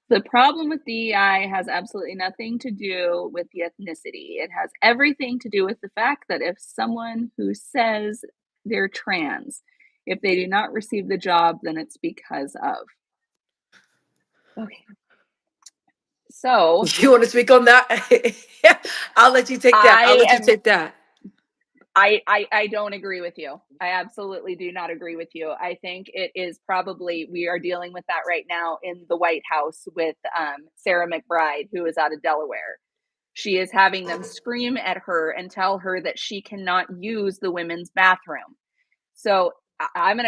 The problem with DEI has absolutely nothing to do with the ethnicity. It has everything to do with the fact that if someone who says they're trans, if they do not receive the job, then it's because of. Okay. So You want to speak on that? I'll let you take that. I'll I let you am take that. I don't agree with you. I absolutely do not agree with you. I think it is probably we are dealing with that right now in the White House with Sarah McBride, who is out of Delaware. She is having them scream at her and tell her that she cannot use the women's bathroom. So I'm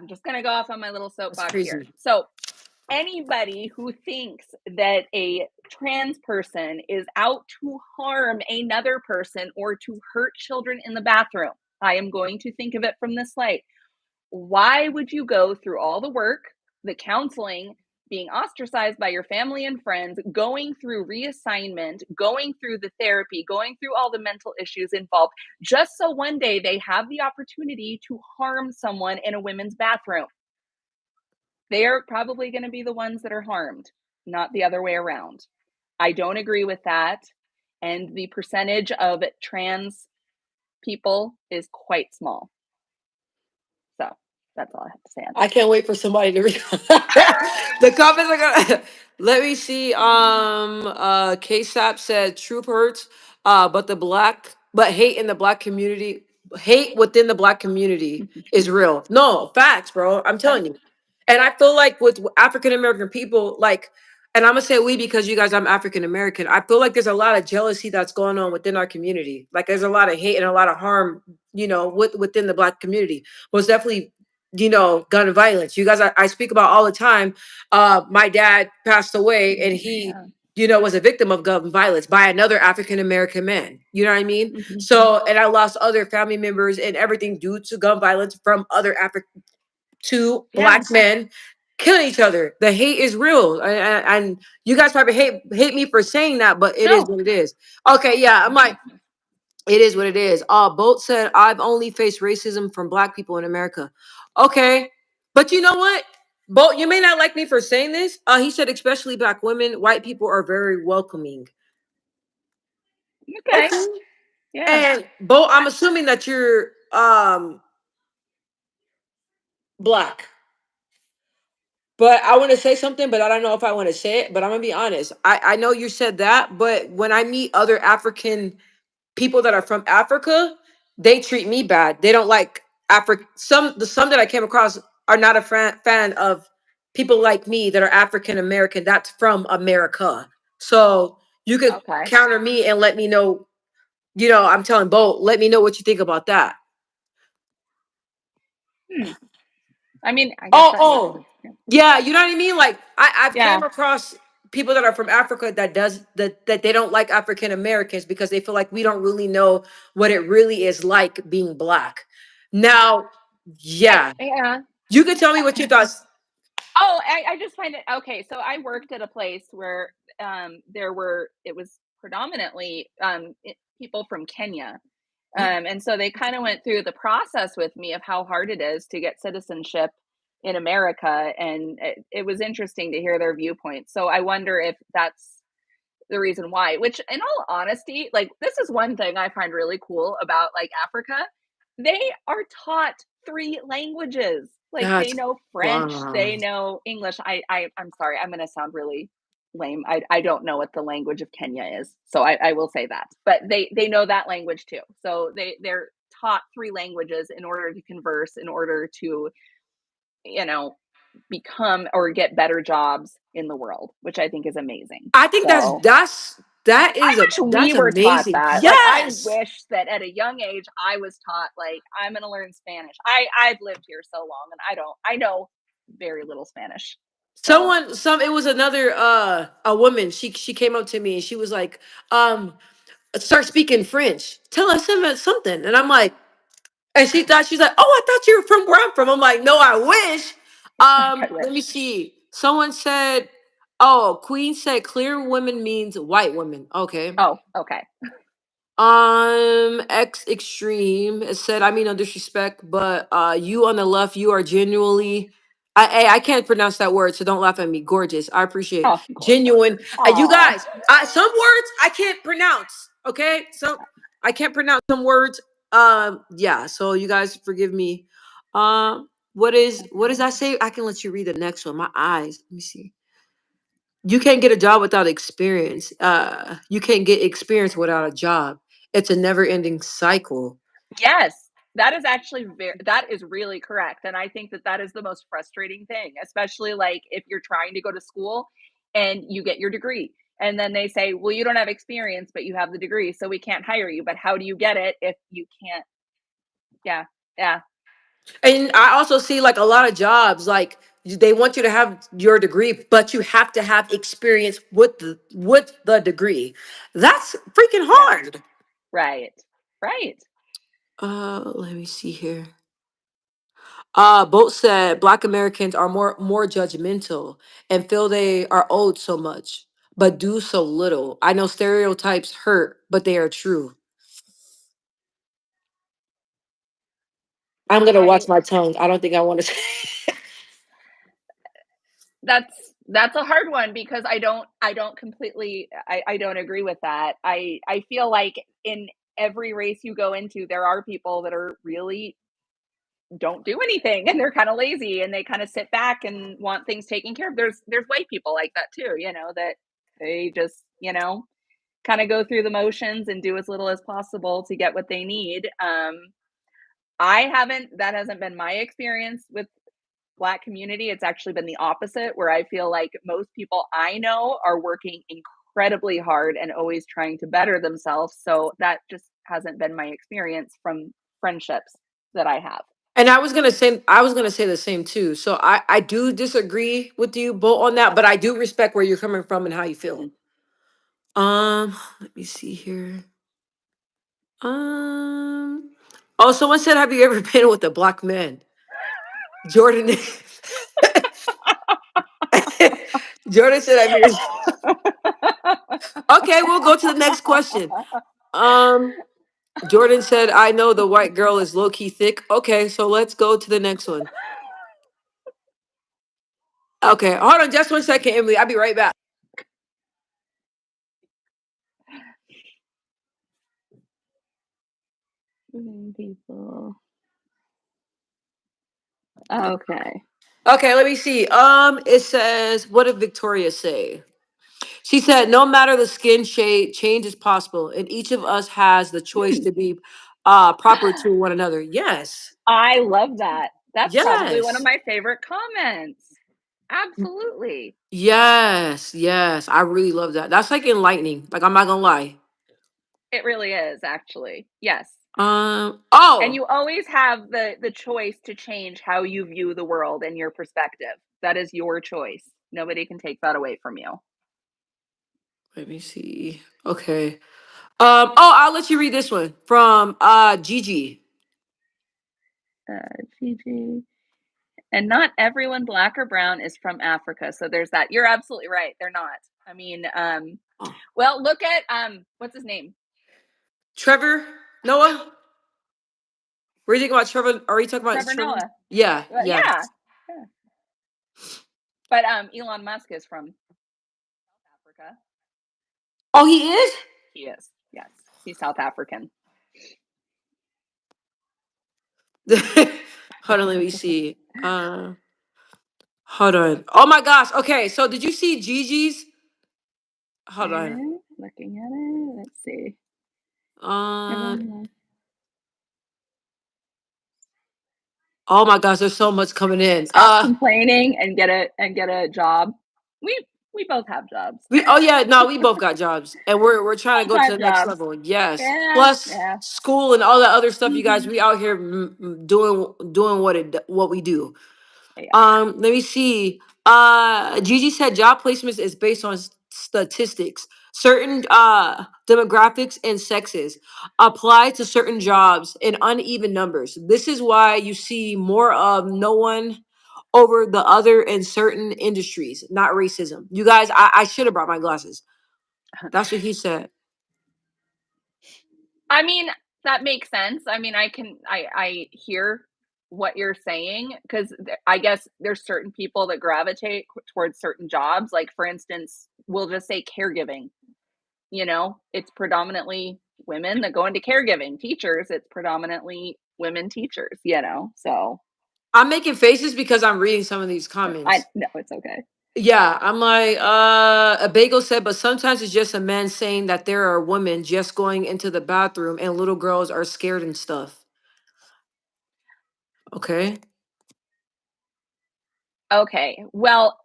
just gonna go off on my little That's soapbox here. crazy. So anybody who thinks that a trans person is out to harm another person or to hurt children in the bathroom, I am going to think of it from this light. Why would you go through all the work, the counseling, being ostracized by your family and friends, going through reassignment, going through the therapy, going through all the mental issues involved, just so one day they have the opportunity to harm someone in a women's bathroom? They're probably going to be the ones that are harmed, not the other way around. I don't agree with that. And the percentage of trans people is quite small. So that's all I have to say on I can't wait for somebody to read. The comments are gonna. Let me see. KSAP said troop hurts, but hate in the black community, hate within the black community that. is real. No facts, bro. I'm Okay. telling you. And I feel like with African American people, like, and I'm gonna say we because you guys, I'm African American. I feel like there's a lot of jealousy that's going on within our community. Like, there's a lot of hate and a lot of harm, within the black community. Was definitely gun violence. You guys, I speak about all the time. My dad passed away and he, Yeah. was a victim of gun violence by another African American man. You know what I mean? Mhm. So, and I lost other family members and everything due to gun violence from other two Yeah. black men killing each other. The hate is real, and you guys probably hate me for saying that, but it is No. what it is. Okay, yeah, I'm like, it is what it is. Bolt said, I've only faced racism from black people in America. Okay. But you know what? Bolt, you may not like me for saying this. He said, especially black women, white people are very welcoming. Okay. Okay. Yeah. And Bolt, I'm assuming that you're black. But I want to say something, but I don't know if I want to say it. But I'm gonna be honest. I know you said that, but when I meet other African people that are from Africa, they treat me bad. They don't like Africa. Some that I came across are not a fan of people like me that are African American. That's from America. So you could Okay. counter me and let me know. I'm telling Bo, let me know what you think about that. Hmm. I mean, I guess Oh, that makes oh, sense. Yeah. yeah. You know what I mean? Like I've Yeah. came across people that are from Africa that they don't like African Americans because they feel like we don't really know what it really is like being black. Now, yeah, Yeah. you can tell me what you thought. Oh, I just find it okay. So I worked at a place where it was predominantly people from Kenya. And so they kind of went through the process with me of how hard it is to get citizenship in America. And it was interesting to hear their viewpoints. So I wonder if that's the reason why, which in all honesty, like this is one thing I find really cool about like Africa. They are taught three languages. Like they That's know French, wow. they know English. I'm sorry, I'm gonna sound really lame. I don't know what the language of Kenya is. So I will say that. But they know that language too. So they're taught three languages in order to converse, in order to, you know, become or get better jobs in the world, which I think is amazing. I think So I wish we that's were taught amazing. that. Like, I Yes. wish that at a young age I was taught, like, I'm gonna learn Spanish. I've lived here so long and I know very little Spanish. So, It was another a woman. She came up to me and she was like, start speaking French. Tell us something. And I'm like, and she's like, oh, I thought you were from where I'm from. I'm like, no, I wish. I Let me wish. see. Someone said, oh, Queen said clear women means white women. Okay. Oh, okay. X extreme it said, I mean no disrespect, but you on the left, you are genuinely I can't pronounce that word, so don't laugh at me. Gorgeous. I appreciate Oh, gorgeous. genuine. You Aw. guys, some words I can't pronounce. Okay, so I can't pronounce some words. Yeah. So you guys forgive me. What does that say? I can let you read the next one. My eyes. Let me see. You can't get a job without experience. You can't get experience without a job. It's a never-ending cycle. Yes, that is actually that is really correct, and I think that that is the most frustrating thing, especially, like, if you're trying to go to school and you get your degree, and then they say, "Well, you don't have experience, but you have the degree, so we can't hire you." But how do you get it if you can't? Yeah, yeah, And I also see like a lot of jobs, like they want you to have your degree, but you have to have experience with the degree. That's freaking yeah, hard. right, right. Let me see here. Both said Black Americans are more judgmental and feel they are owed so much, but do so little. I know stereotypes hurt, but they are true. I'm gonna I watch my tongue. I don't think I want to say. that's a hard one because I don't completely I don't agree with that. I feel like in every race you go into, there are people that are really don't do anything and they're kind of lazy and they kind of sit back and want things taken care of. There's white people like that too, you know, that they just, you know, kind of go through the motions and do as little as possible to get what they need. I haven't that hasn't been my experience with Black community. It's actually been the opposite where I feel like most people I know are working incredibly hard and always trying to better themselves. So that just hasn't been my experience from friendships that I have. And I was gonna say the same too. So I do disagree with you both on that, but I do respect where you're coming from and how you feel. Mhm. Let me see here. Um, oh, someone said, "Have you ever been with a black man?" Jordan. Jordan said, "Have you?" Okay, we'll go to the next question. Um, Jordan said, "I know the white girl is low key thick." Okay, so let's go to the next one. Okay, hold on just 1 second, Emily. I'll be right back. People. Okay. Okay, let me see. It says, what did Victoria say? She said, "No matter the skin shade, change is possible, and each of us has the choice Hmm. to be proper to one another." Yes, I love that. That's probably one of yes, my favorite comments. Absolutely. yes, yes. I really love that. That's like enlightening. Like I'm not gonna lie. It really is, actually. Yes. And Oh, you always have the choice to change how you view the world and your perspective. That is your choice. Nobody can take that away from you. let me see. Okay. I'll let you read this one from Gigi. Gigi. And not everyone black or brown is from Africa. So there's that. You're absolutely right. They're not. I mean, Oh, well, look at what's his name? Trevor Noah. Were you thinking about Trevor? Are you talking about Trevor Trevor? Noah. Yeah, Well, yeah. yeah. Yeah. But Elon Musk is from Africa. Oh, he is. He is. Yes. He's South African. Hold on, let me see. Hold on. Oh my gosh. Okay, so did you see Gigi's? Hold on. Okay. Looking at it. Let's see. Uh, Everyone oh my gosh, there's so much coming in. stop complaining and get a job. We we both have jobs. We oh yeah, no, we both got jobs, and we're trying to go to Full-time the next jobs. level. Yes, Yeah, plus yeah. school and all that other stuff. You guys, Mhm. we out here doing what we do. Yeah. Let me see. Gigi said job placements is based on statistics. Certain demographics and sexes apply to certain jobs in uneven numbers. This is why you see more of no one over the other in certain industries, not racism. You guys, I should have brought my glasses. That's what he said. I mean, that makes sense. I mean, I hear what you're saying, because I guess there's certain people that gravitate towards certain jobs. Like, for instance, we'll just say caregiving. It's predominantly women that go into caregiving. Teachers, it's predominantly women teachers. So I'm making faces because I'm reading some of these I comments. no, it's okay. Yeah, I'm like, a bagel said, but sometimes it's just a man saying that there are women just going into the bathroom and little girls are scared and stuff. Okay. Okay. Well,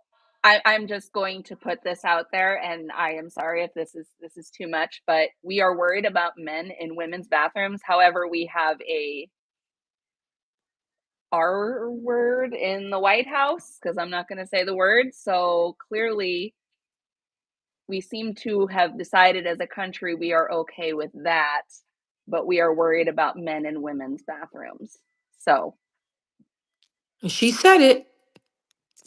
I'm just going to put this out there, and I am sorry if this is too much, but we are worried about men in women's bathrooms. However, we have a R word in the White House, because I'm not going to say the word. So clearly, we seem to have decided as a country we are okay with that, but we are worried about men in women's bathrooms. So And she said it.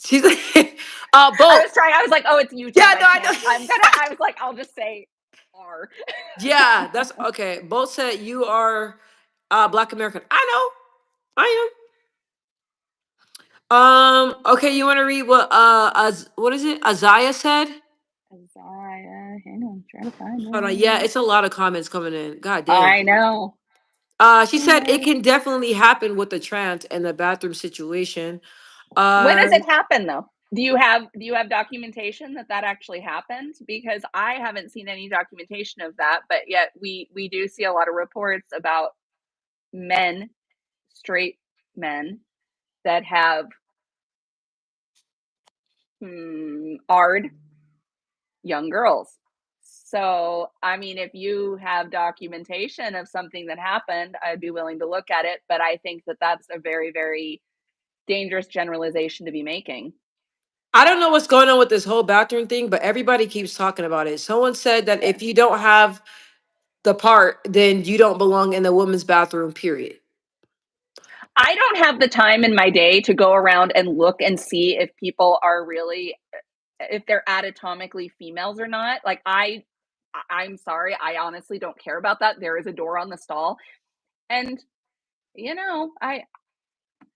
She's like, I both. was trying. I was like, "Oh, it's YouTube. Yeah, I no, I can't. I'm know. gonna." I was like, "I'll just say R." Yeah, that's okay. Both said you are Black American. I know. I am. Okay, you want to read what what is it? Isaiah said? Isaiah, hang on, trying to find Hold on. Yeah, it. it's a lot of comments coming in. God dang. I know. She said it Uh, can definitely happen with the trans and the bathroom situation. when does Uh, it happen, though? Do you have documentation that actually happened? Because I haven't seen any documentation of that, but yet we do see a lot of reports about men, straight men, that have ard young girls. So, I mean, if you have documentation of something that happened, I'd be willing to look at it. But I think that that's a very, very dangerous generalization to be making. I don't know what's going on with this whole bathroom thing, but everybody keeps talking about it. Someone said that Yeah. if you don't have the part, then you don't belong in the women's bathroom, period. I don't have the time in my day to go around and look and see if people are really, if they're anatomically females or not. Like, I'm sorry, I honestly don't care about that. There is a door on the stall, and you know, I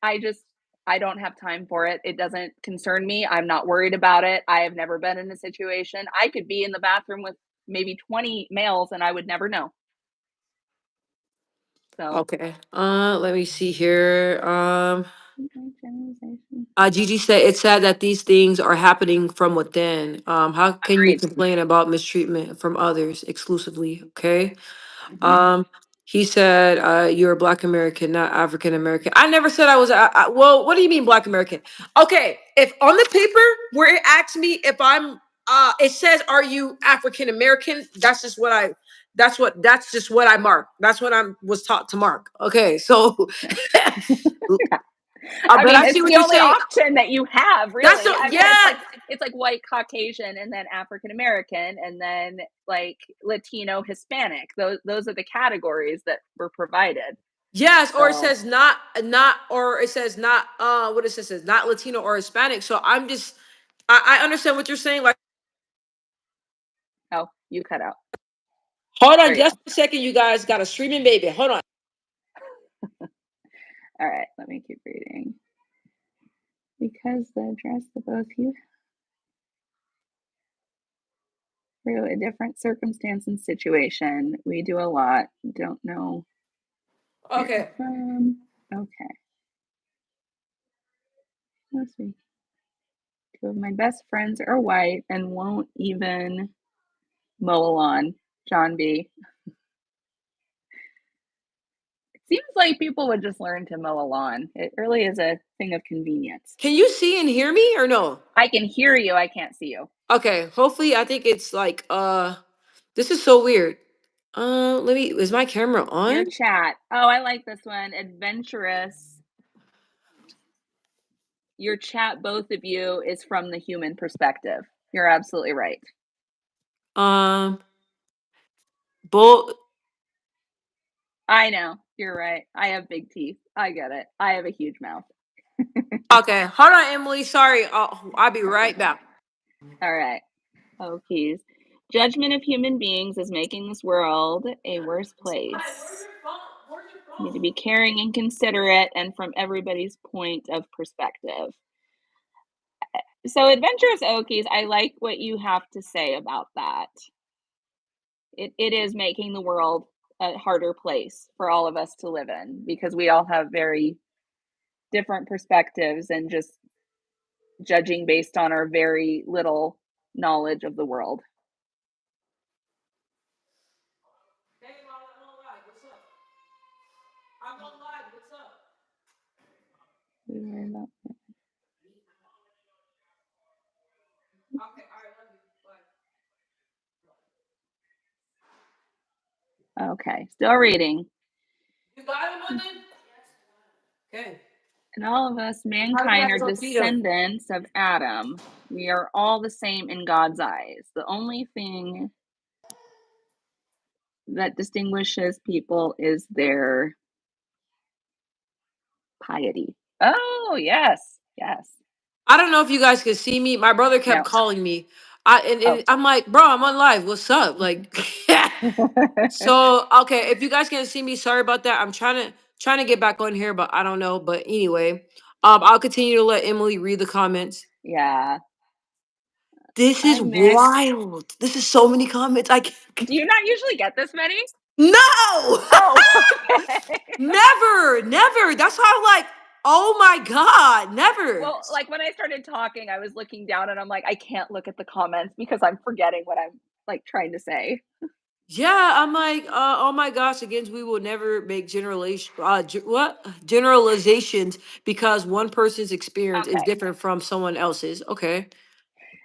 I just I don't have time for it. It doesn't concern me. I'm not worried about it. I have never been in a situation. I could be in the bathroom with maybe 20 males and I would never know. So, Okay. Let me see here. generalization. Gigi said it's sad that these things are happening from within. How can you Agreed. complain about mistreatment from others exclusively? Okay. Mhm. Um, he said, "You're a Black American, not African American." I never said I was. Well, what do you mean Black American? Okay, if on the paper where it asks me if I'm, it says, "Are you African American?" That's just what I. That's what. That's just what I mark. That's what I was taught to mark. Okay, so, I but mean, I see it's what the you're only saying. option that you have, That's really. so. I mean, it's Yeah. like it's like white Caucasian and then African American and then like Latino Hispanic. Those are the categories that were provided. Yes, or it So, says not, or it says not. What it says not Latino or Hispanic. So I'm just. I understand what you're saying. Like. oh, you cut out. Hold on There you just go. a second, you guys. Got a streaming baby. Hold on. All right, let me keep reading. Because the address the both you through a different circumstance and situation. We do a lot. Don't know where Okay. from. Okay. Let's see. Two of my best friends are white and won't even mow a lawn. John B. It seems like people would just learn to mow a lawn. It really is a thing of convenience. Can you see and hear me or no? I can hear you. I can't see you. Okay. Hopefully, I think it's like this is so weird. Let me. Is my camera Your on? chat. Oh, I like this one. Adventurous. Your chat, both of you, is from the human perspective. You're absolutely right. Um, both. I know. You're right. I have big teeth. I get it. I have a huge mouth. Okay. Hold on, Emily. Sorry. I'll be That's right okay. back. All right. Oh, keys. Judgment of human beings is making this world a worse place. You need to be caring and considerate and from everybody's point of perspective. So, Adventurous Okies, I like what you have to say about that. It is making the world a harder place for all of us to live in because we all have very different perspectives and just judging based on our very little knowledge of the world. Hey, Mom, I'm on live. What's up? I'm on live. What's up? Okay, all right, love you. Bye. Okay, still reading. You got him, London? Okay. And all of us, How do we mankind, have are to go feed him? descendants of Adam. We are all the same in God's eyes. The only thing that distinguishes people is their piety. Oh, yes, yes. I don't know if you guys could see me. My brother kept No. calling me. Oh. I'm like, bro, I'm on live. What's up? Like, so okay. If you guys can't see me, sorry about that. I'm trying to get back on here, but I don't know. But anyway, I'll continue to let Emily read the comments. Yeah. This is I'm Mick. wild. This is so many comments. I can't. Do you not usually get this many? No, Oh, okay. never, never. That's why I'm like, oh my god, never. Well, like when I started talking, I was looking down and I'm like, I can't look at the comments because I'm forgetting what I'm like trying to say. Yeah, I'm like, oh my gosh, again, we will never make generalizations because one person's experience is Okay. different from someone else's. Okay.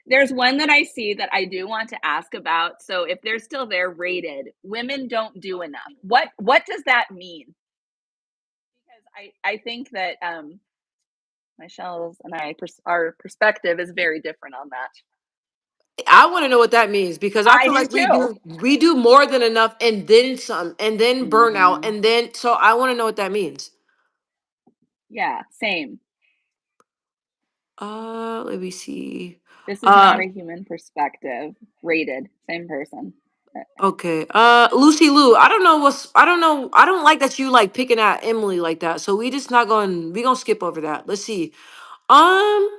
There's one that I see that I do want to ask about. So if they're still there, rated, women don't do enough. What does that mean? Because I think that Michelle's and our perspective is very different on that. I want to know what that means because I I feel do like too. we do more than enough and then some and then burnout Mhm. and then so I want to know what that means. Yeah, same. Let me see. This is not Uh a human perspective. Rated, same person. okay. Lucy Lou, I don't know I don't know. I don't like that you like picking at Emily like that. So we just not going we gonna skip over that. Let's see. Um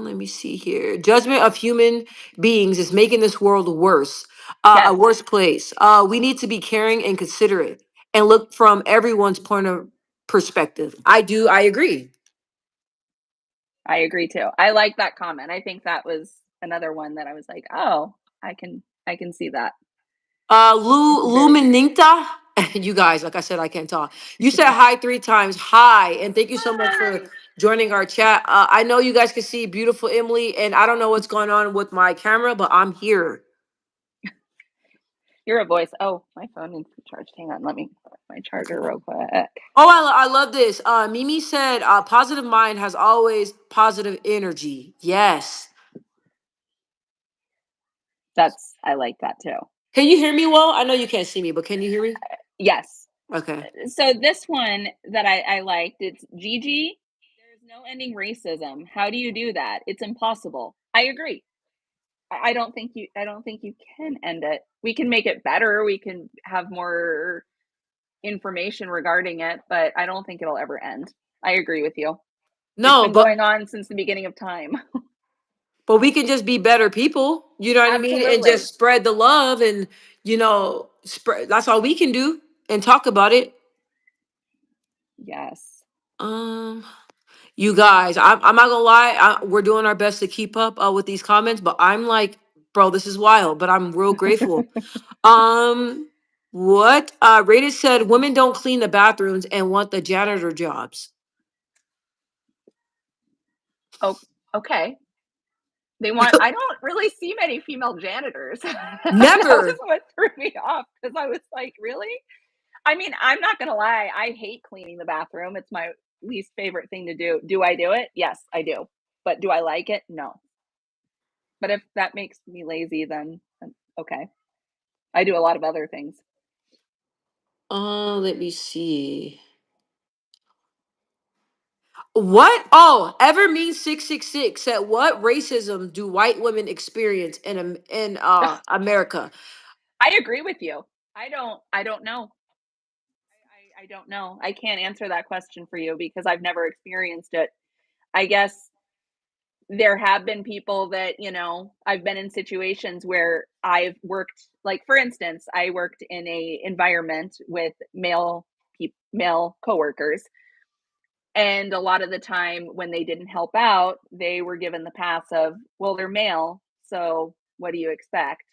let me see here. Judgment of human beings is making this world worse, a Yes, worse place. We need to be caring and considerate and look from everyone's point of perspective. I agree. I agree too. I like that comment. I think that was another one that I was like, oh, I can see that. It's very true. Lumininta. You guys, like I said, I can't talk. You said hi 3 times. Hi, and thank you so much for Hi. joining our chat. I know you guys can see beautiful Emily, and I don't know what's going on with my camera, but I'm here. You're a voice. Oh, my phone needs to be charged. Hang on, let me put my charger real quick. Oh, I love this. Mimi said, positive mind has always positive energy. Yes. I like that too. Can you hear me well? I know you can't see me, but can you hear me? Yes. Okay. So this one that I liked, it's Gigi. There's no ending racism. How do you do that? It's impossible. I agree. I don't think you can end it. We can make it better. We can have more information regarding it, but I don't think it'll ever end. I agree with you. It's No, been but going on since the beginning of time. we can just be better people. You know what I mean? And Absolutely. just spread the love and spread. That's all we can do and talk about it. Yes. Um, you guys, I'm not gonna lie. We're doing our best to keep up with these comments, but I'm like, bro, this is wild. But I'm real grateful. Um, what? Rated said women don't clean the bathrooms and want the janitor jobs. Oh, okay. I don't really see many female janitors. That was Never. what threw me off because I was like, really? I mean, I'm not gonna lie, I hate cleaning the bathroom. It's my least favorite thing to do. Do I do it? Yes, I do. But do I like it? No. But if that makes me lazy, then okay. I do a lot of other things. Let me see. What? Oh, ever means 666 said, "What racism do white women experience in America?" I agree with you. I don't know. I don't know. I can't answer that question for you because I've never experienced it. I guess there have been people that, I've been in situations where I've worked, like, for instance, I worked in a environment with male coworkers, and a lot of the time when they didn't help out, they were given the pass of, "Well, they're male, so what do you expect?"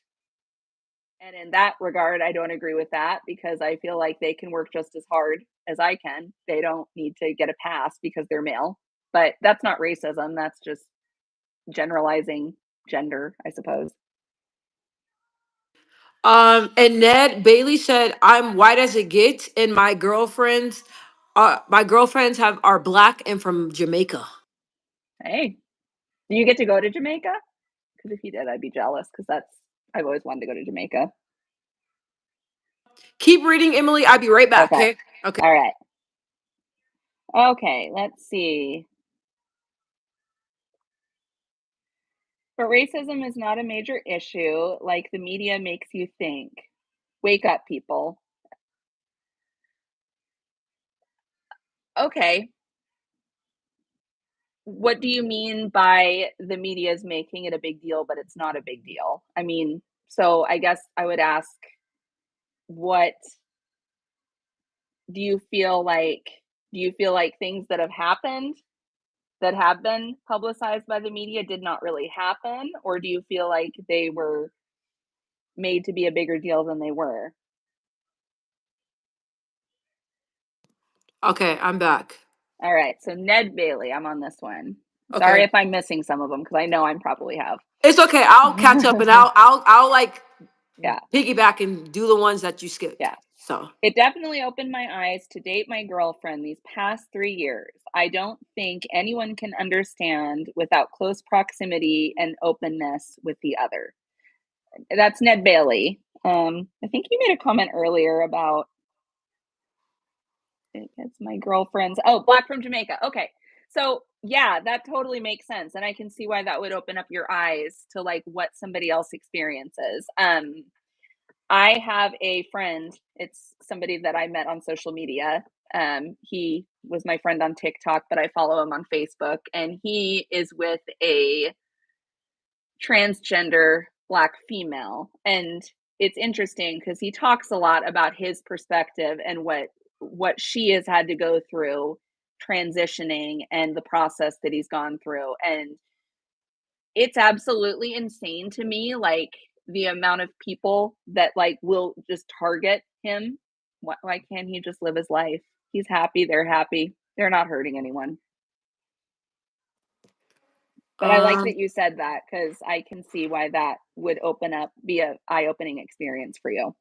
And in that regard, I don't agree with that because I feel like they can work just as hard as I can. They don't need to get a pass because they're male. But that's not racism, that's just generalizing gender, I suppose. And Ned Bailey said, "I'm white as it gets, and my girlfriends are black and from Jamaica." Hey, do you get to go to Jamaica? Because if you did, I'd be jealous because I've always wanted to go to Jamaica. Keep reading, Emily. I'll be right back. Okay. Okay. Okay. All right. Okay, let's see. But racism is not a major issue like the media makes you think. Wake up, people. Okay. What do you mean by the media is making it a big deal, but it's not a big deal? I mean, so I guess I would ask, what do you feel like do you feel like things that have happened that have been publicized by the media did not really happen, or do you feel like they were made to be a bigger deal than they were? Okay, I'm back. All right, so Ned Bailey, I'm on this one. Sorry Okay. if I'm missing some of them because I know I'm probably have. It's okay. I'll catch up and I'll like Yeah, piggyback and do the ones that you skipped. yeah. So, It definitely opened my eyes to date my girlfriend these past 3 years. I don't think anyone can understand without close proximity and openness with the other. That's Ned Bailey. I think you made a comment earlier about it's my girlfriend's. Oh, Black from Jamaica. Okay. So, yeah, that totally makes sense, and I can see why that would open up your eyes to, like, what somebody else experiences. I have a friend, it's somebody that I met on social media. He was my friend on TikTok, but I follow him on Facebook, and he is with a transgender Black female. And it's interesting because he talks a lot about his perspective and what she has had to go through transitioning and the process that he's gone through. And it's absolutely insane to me, like, the amount of people that, like, will just target him. Why can't he just live his life? He's happy, they're happy. They're not hurting anyone. But I like um, that you said that because I can see why that would be a eye-opening experience for you.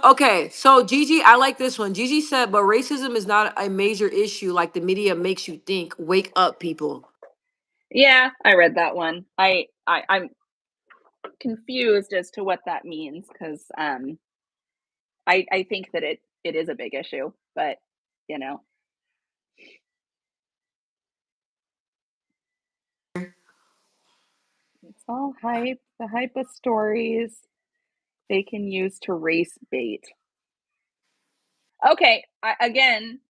okay. So Gigi, I like this one. Gigi said, "But racism is not a major issue like the media makes you think. Wake up, people." Yeah, I read that one. I'm confused as to what that means because I think that it is a big issue, but, you know, it's all hype, the hype of stories they can use to race bait. Okay, again,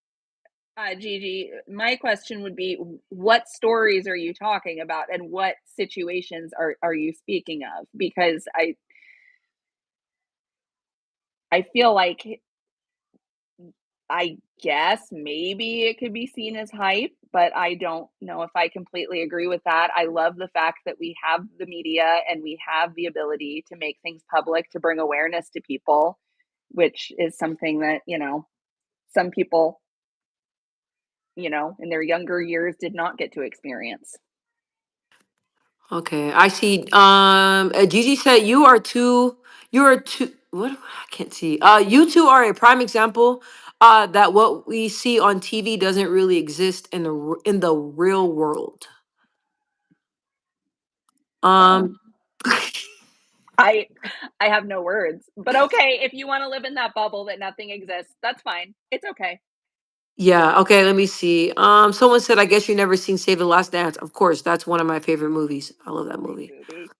Gigi, my question would be, what stories are you talking about, and what situations are you speaking of? Because I feel like, I guess maybe it could be seen as hype, but I don't know if I completely agree with that. I love the fact that we have the media and we have the ability to make things public to bring awareness to people, which is something that, some people, in their younger years did not get to experience. Okay, I see. Gigi said, "You are too. You are too. What? I can't see. You two are a prime example. That what we see on TV doesn't really exist in the real world." Well, Um. I I have no words. But okay, if you want to live in that bubble that nothing exists, that's fine. It's okay. Yeah. Okay. Let me see. Someone said, "I guess you never seen Save the Last Dance." Of course, that's one of my favorite movies. I love that Great movie. movie.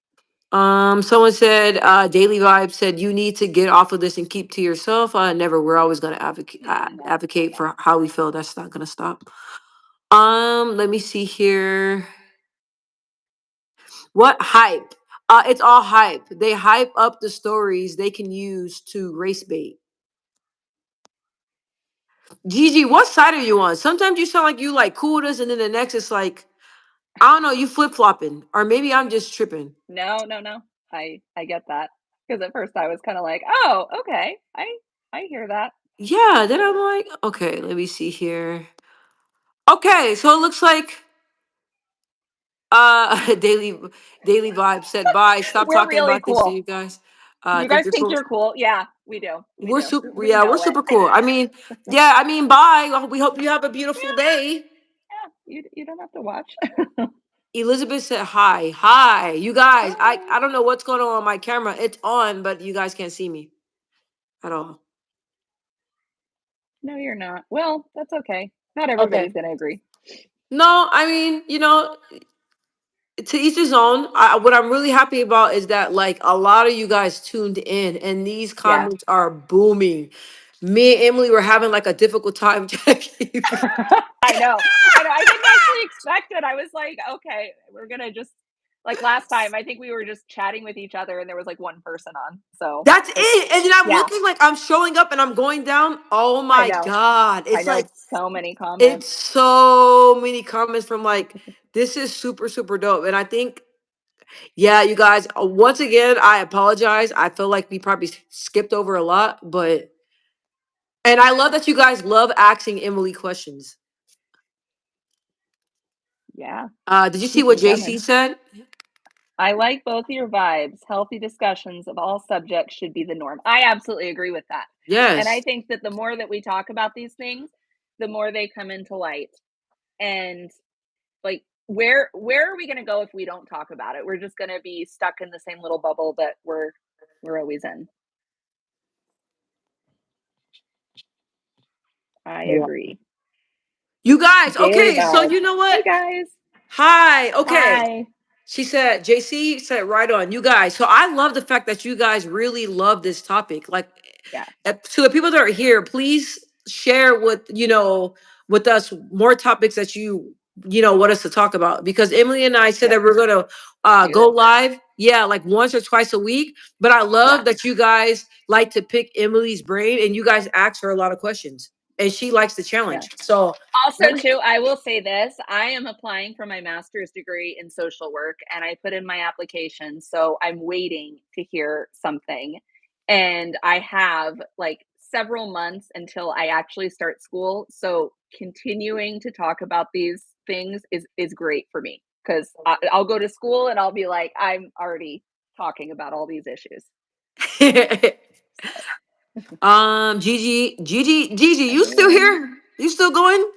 Someone said, Daily Vibe said, you need to get off of this and keep to yourself. Never. We're always going to advocate for how we feel. That's not going to stop. Let me see here. What hype? It's all hype. They hype up the stories they can use to race bait. Gigi, what side are you on? Sometimes you sound like you like cool with us, and then the next it's like, I don't know, you flip flopping, or maybe I'm just tripping. No, no, no. I get that. Because at first I was kind of like, oh, okay. I hear that. Yeah, then I'm like, okay, let me see here. Okay, so it looks like daily vibe said bye. Stop We're talking really about this to cool. you guys. You Think guys you're think cool. you're cool? Yeah, we do. We We're do. super. We Yeah, we're know it. super cool. I mean, yeah, I mean, bye. Well, we hope you have a beautiful day. Yeah, you don't have to watch. Elizabeth said hi. Hi, you guys. I Hi. I don't know what's going on my camera. It's on, but you guys can't see me at all. No, you're not. Well, that's okay. Not Okay. everybody's gonna agree. No, I mean, to each his own. What I'm really happy about is that like a lot of you guys tuned in, and these Yeah. comments are booming. Me and Emily were having like a difficult time checking. I know. I know. I didn't actually expect it. I was like, okay, we're gonna just like last time. I think we were just chatting with each other, and there was like one person on. So That's it's it. And then I'm yeah. looking like I'm showing up and I'm going down. Oh I my know. God. I It's know. like It's so many it's comments. so many comments from like this is super super dope. And I think yeah, you guys, once again, I apologize. I feel like we probably skipped over a lot, but and I love that you guys love asking Emily questions. Yeah. Did you see Keep what them JC coming. said? I like both your vibes. Healthy discussions of all subjects should be the norm. I absolutely agree with that. And I Yes. think that the more that we talk about these things, the more they come into light. And like where are we going to go if we don't talk about it? We're just going to be stuck in the same little bubble that we're always in. I Yeah. agree. You guys, Daily okay, so vibes. you know Hey what? guys. Hi. Okay. Hi. She said, JC said, right on. You guys. So I love the fact that you guys really love this topic. Like, Yeah. to the people that are here, please share with us more topics that want us to talk about. Because Emily and I said Yeah. that we're gonna Do go this. live, yeah, like once or twice a week. But I Yeah. love that you guys like to pick Emily's brain and you guys ask her a lot of questions, and she likes the Yeah. challenge. So Also, too, I will say this, I am applying for my master's degree in social work, and I put in my application, so I'm waiting to hear something, and I have, like, several months until I actually start school, so continuing to talk about these things is great for me 'cause I'll go to school and I'll be like, "I'm already talking about all these issues." So, Gigi, you still everyone here? You still going?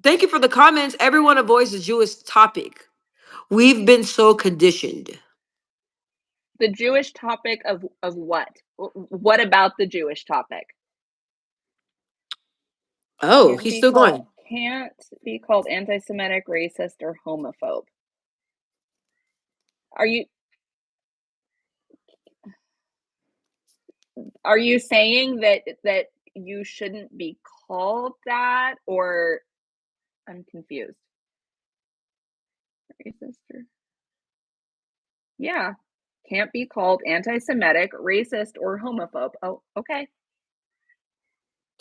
Thank you for the comments. Everyone avoids the Jewish topic. We've been so conditioned. the Jewish topic of what? What about the Jewish topic? Oh, Can't he's be still called going. can't be called anti-Semitic, racist, or homophobe. Are you are you saying that you shouldn't be called that, or I'm confused. Racist or yeah, can't be called anti-Semitic, racist, or homophobe. Oh, okay.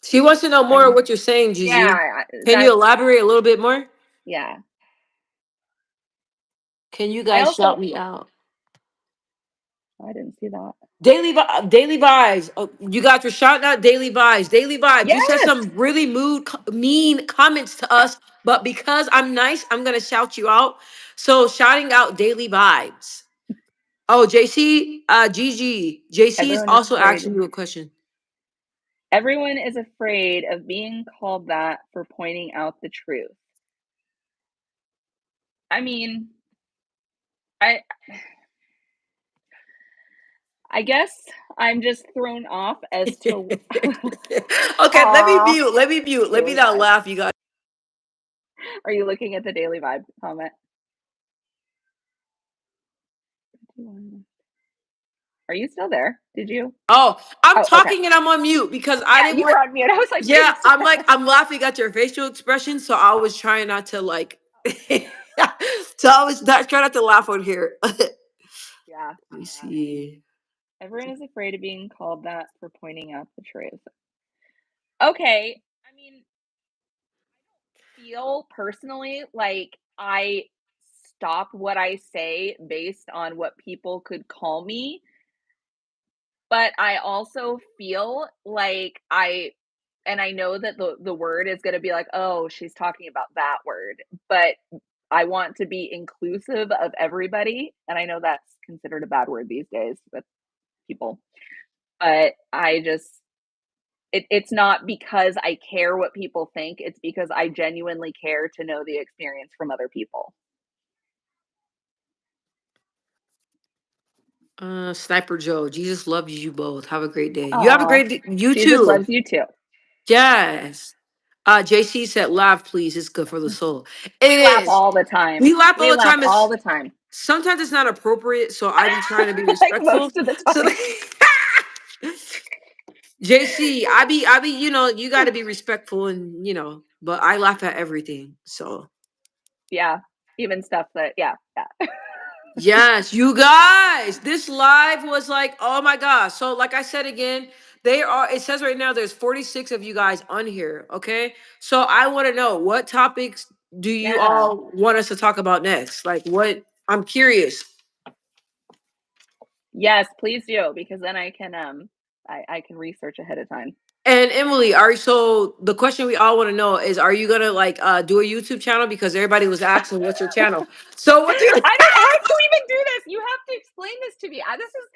She wants to know more of I'm what you're saying, Gigi. yeah, Can you that's elaborate a little bit more? yeah. Can you I guys also shout me out? I didn't see that. Daily vibes. Oh, you guys were shouting out daily vibes. Daily vibes. You said Yes. some really mean comments to us, but because I'm nice, I'm gonna shout you out. So shouting out daily vibes. Oh, JC, Gigi, JC is Everyone is also afraid. asking you a question. Everyone is afraid of being called that for pointing out the truth. I mean, I I guess I'm just thrown off as to Okay, let me ah mute. Let me mute. Let me daily not vibe. laugh, you guys. Are you looking at the daily vibe comment? Are you still there? Did you? Oh, I'm Oh, okay. talking and I'm on mute because I Yeah, didn't you were want. on mute. I was like, wait Yeah, a second. I'm laughing at your facial expression, so I was trying not to like. So I was not trying not to laugh on here. Let Yeah, me yeah. see. Everyone is afraid of being called that for pointing out the truth. Okay. I mean, feel personally like I stop what I say based on what people could call me, but I also feel like I know that the word is gonna be like, "Oh, she's talking about that word," but I want to be inclusive of everybody, and I know that's considered a bad word these days with people, but it's not because I care what people think, it's because I genuinely care to know the experience from other people. Sniper Joe, Jesus loves you both. Have a great day. You have a Aw, great day. You Jesus too. loves you too. Yes. JC said, "Laugh, please. It's good for the soul." It We laugh is. all the time. We laugh all We the laugh time. all It's the time. sometimes it's not appropriate, so I be trying to be Like, respectful. most of the So time. JC, you know, you got to be respectful, and you know, but I laugh at everything. So Yeah, even stuff that yeah. yes, you guys, this live was like, oh my gosh. So like I said again, they are. It says right now there's 46 of you guys on here. Okay, so I want to know what topics do you Yeah. all want us to talk about next? Like what? I'm curious. Yes, please do, because then I can research ahead of time. And Emily, are so the question we all want to know is, are you gonna like do a YouTube channel because everybody was asking what's your channel? So what you? I don't how do you even do this? You have to explain this to me. This is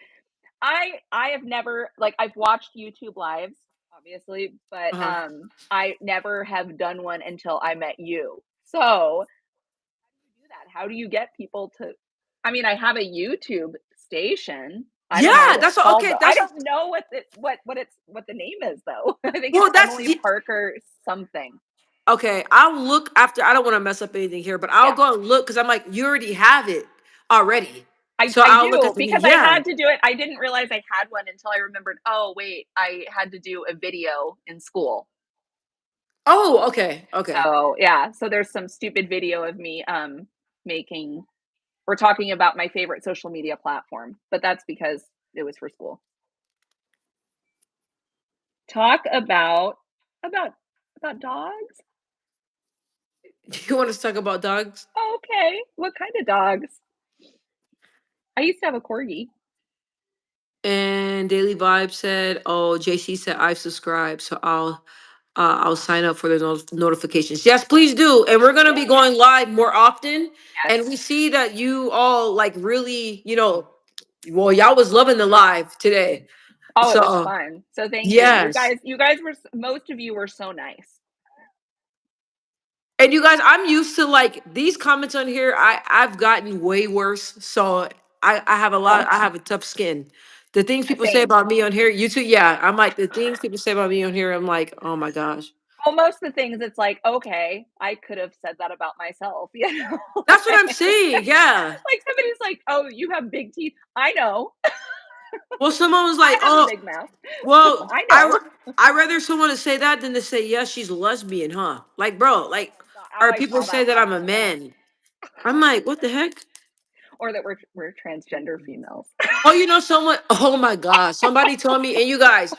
I have never like I've watched YouTube lives, obviously, but Uh-huh. I never have done one until I met you. So, do that? How do you get people to I mean, I have a YouTube station. I don't know what Yeah, it's that's called okay. though. I That's don't know what the name is though. I think it's well, Emily Parker something. okay. I'll look after. I don't want to mess up anything here, but I'll Yeah. go and look because I'm like, you already have it already. So I I'll look do at the because I yeah. had to do it. I didn't realize I had one until I remembered, oh wait, I had to do a video in school. Oh, okay, okay. So, yeah, so there's some stupid video of me, making or talking about my favorite social media platform, but that's because it was for school. Talk about about dogs? You want us to talk about dogs? Okay, what kind of dogs? I used to have a corgi. And Daily Vibe said, "Oh, JC said I've subscribed, so I'll sign up for the notifications." Yes, please do. And we're gonna be Yeah. going live more often. And Yes. we see that you all like really, you know, well, y'all was loving the live today. Oh, it was So fun. So thank you. yes. You guys were most of you were so nice. And you guys, I'm used to like these comments on here. I've gotten way worse. So I have a lot. Oh, I have a tough skin. The things people say same. about me on here, you too. Yeah, I'm like the things people say about me on here. I'm like, oh my gosh. Well, most of the things it's like, okay, I could have said that about myself, you know? That's what I'm saying. Yeah. Like somebody's like, "Oh, you have big teeth." I know. Well, someone was I like, have a oh, big mouth. well, I know. I rather someone to say that than to say, yeah, she's lesbian, huh? Like, bro, like, Oh god. Oh, or I people saw say that that one. I'm a man. I'm like, what the heck? Or that we're transgender females. Oh, you know, someone, oh my God, somebody told me, and you guys,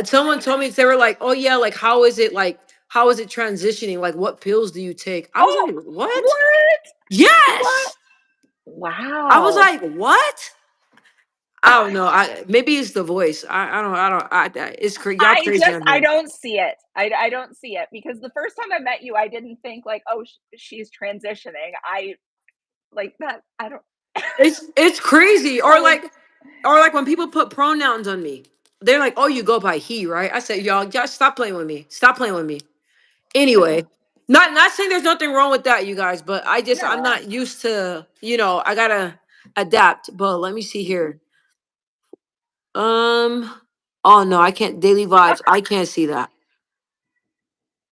someone told me they were like, "Oh yeah, like how is it transitioning? Like what pills do you take?" I was Oh, like, "What?" what? What? Yes. I was Wow. like, "What?" I don't know. I maybe it's the voice. It's y'all crazy on I here. don't see it. I don't see it because the first time I met you, I didn't think like, "Oh, she's transitioning." I like that. I don't It's crazy. that was Or like when people put pronouns on me. They're like, "Oh, you go by he, right?" I said, "Y'all just stop playing with me. Stop playing with me." Anyway, not saying there's nothing wrong with that, you guys, but I'm no. not used to, you know, I gotta adapt. But let me see here. Um, oh no, I can't daily vibes. I can't see that.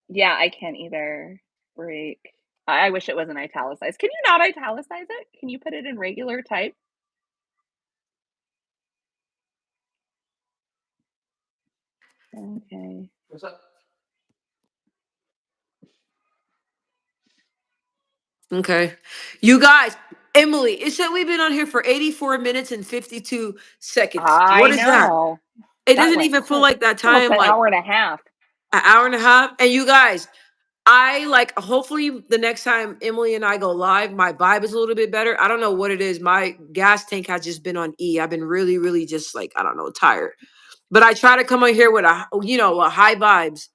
Yeah, I can't either. Break. I wish it wasn't italicized. Can you not italicize it? Can you put it in regular type? Okay. What's up? Okay. You guys, Emily, it said we've been on here for 84 minutes and 52 seconds. I What is that? know. It That doesn't went even feel quick. like that Almost time, an like hour and a half. an hour and a half. And you guys, I like hopefully the next time Emily and I go live, my vibe is a little bit better. I don't know what it is. My gas tank has just been on E. I've been really, really just like, I don't know, tired. But I try to come on here with a high vibes.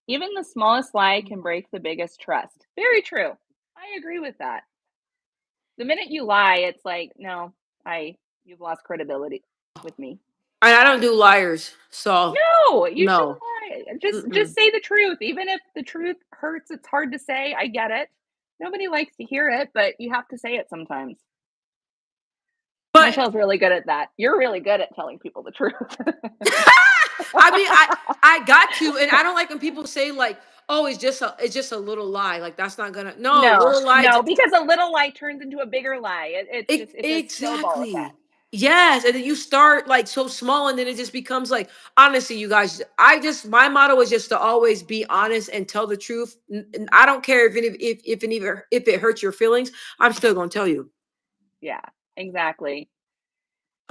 Even the smallest lie can break the biggest trust. Very true. I agree with that. The minute you lie, it's like, no, you've lost credibility with me. And I don't do liars. So No, you shouldn't no. lie. Just Mm-mm. say the truth. Even if the truth hurts, it's hard to say. I get it. Nobody likes to hear it, but you have to say it sometimes. But Michelle's really good at that. You're really good at telling people the truth. I mean, I got to, and I don't like when people say like, "Oh, it's just a little lie." Like that's not gonna. No, No, little lie. no, because a little lie turns into a bigger lie. It's a snowball Exactly. effect. Yes, and then you start like so small, and then it just becomes like, honestly, you guys. My motto is just to always be honest and tell the truth. And I don't care if it hurts your feelings. I'm still gonna tell you. Yeah, exactly.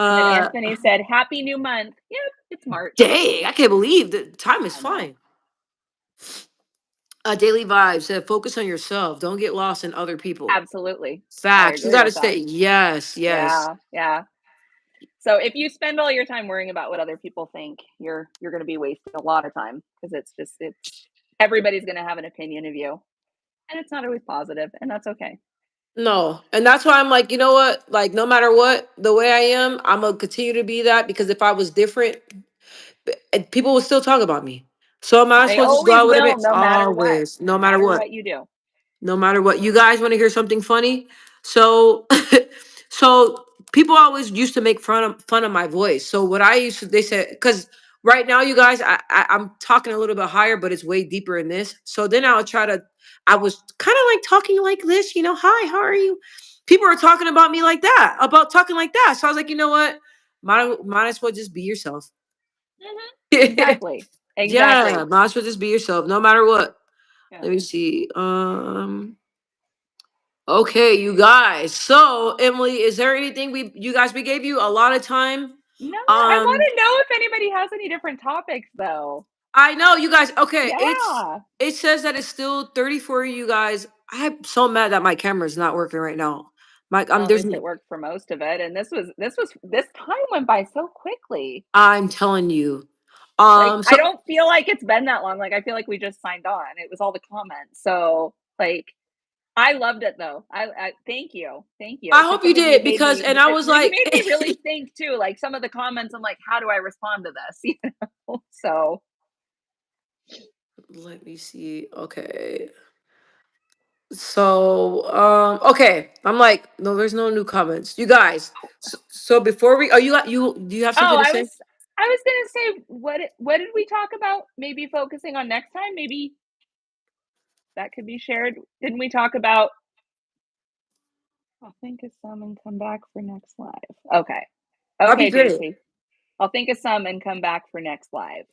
And then Uh, Anthony said, "Happy new month." Yep, it's March. dang, I can't believe the time is I know. flying. Daily vibes said, focus on yourself. Don't get lost in other people. Absolutely. I Facts. You agree got to with that. stay. Yes, yes. Yeah, yeah. So if you spend all your time worrying about what other people think, you're going to be wasting a lot of time because it's everybody's going to have an opinion of you, and it's not always positive, and that's okay. No, and that's why I'm like, you know what? Like, no matter what, the way I am, I'm gonna continue to be that because if I was different, people would still talk about me. So I might as They well just go always out with will, it. no matter what. Always, no No matter matter what. what you do. No matter what. You guys want to hear something funny? So, so people always used to make fun of my voice. So what I used to, they said, because right now, you guys, I'm talking a little bit higher, but it's way deeper in this. So then I was kind of like talking like this, hi, how are you? People are talking about me like that, about talking like that. So I was like, you know what? Might as well just be yourself. Mhm. Yeah, Exactly. Exactly. might as well just be yourself, no matter what. Yeah. Let me see. Okay, you guys. So, Emily, is there anything we gave you a lot of time? No, I Um, wanna know if anybody has any different topics, though. I know you guys. Okay, Yeah. it says that it's still 34 of you guys. I'm so mad that my camera's not working right now. Well, at least it worked for most of it, and this time went by so quickly. I'm telling you. Like, I So don't feel like it's been that long, like, I feel like we just signed on. It was all the comments, so, like, I loved it, though. I thank you, I because hope you some of you did made because, me and I was you like, made me really think too, like, some of the comments, I'm like, "How do I respond to this?" You know? So let me see. Okay. So, okay. I'm like, no, there's no new comments. You guys. So before we, do you have oh, something to say? I was gonna say, what did we talk about maybe focusing on next time? Maybe that could be shared. Didn't we talk about I'll think of some and come back for next live. Okay. That'd be Okay, great. JC. I'll think of some and come back for next live.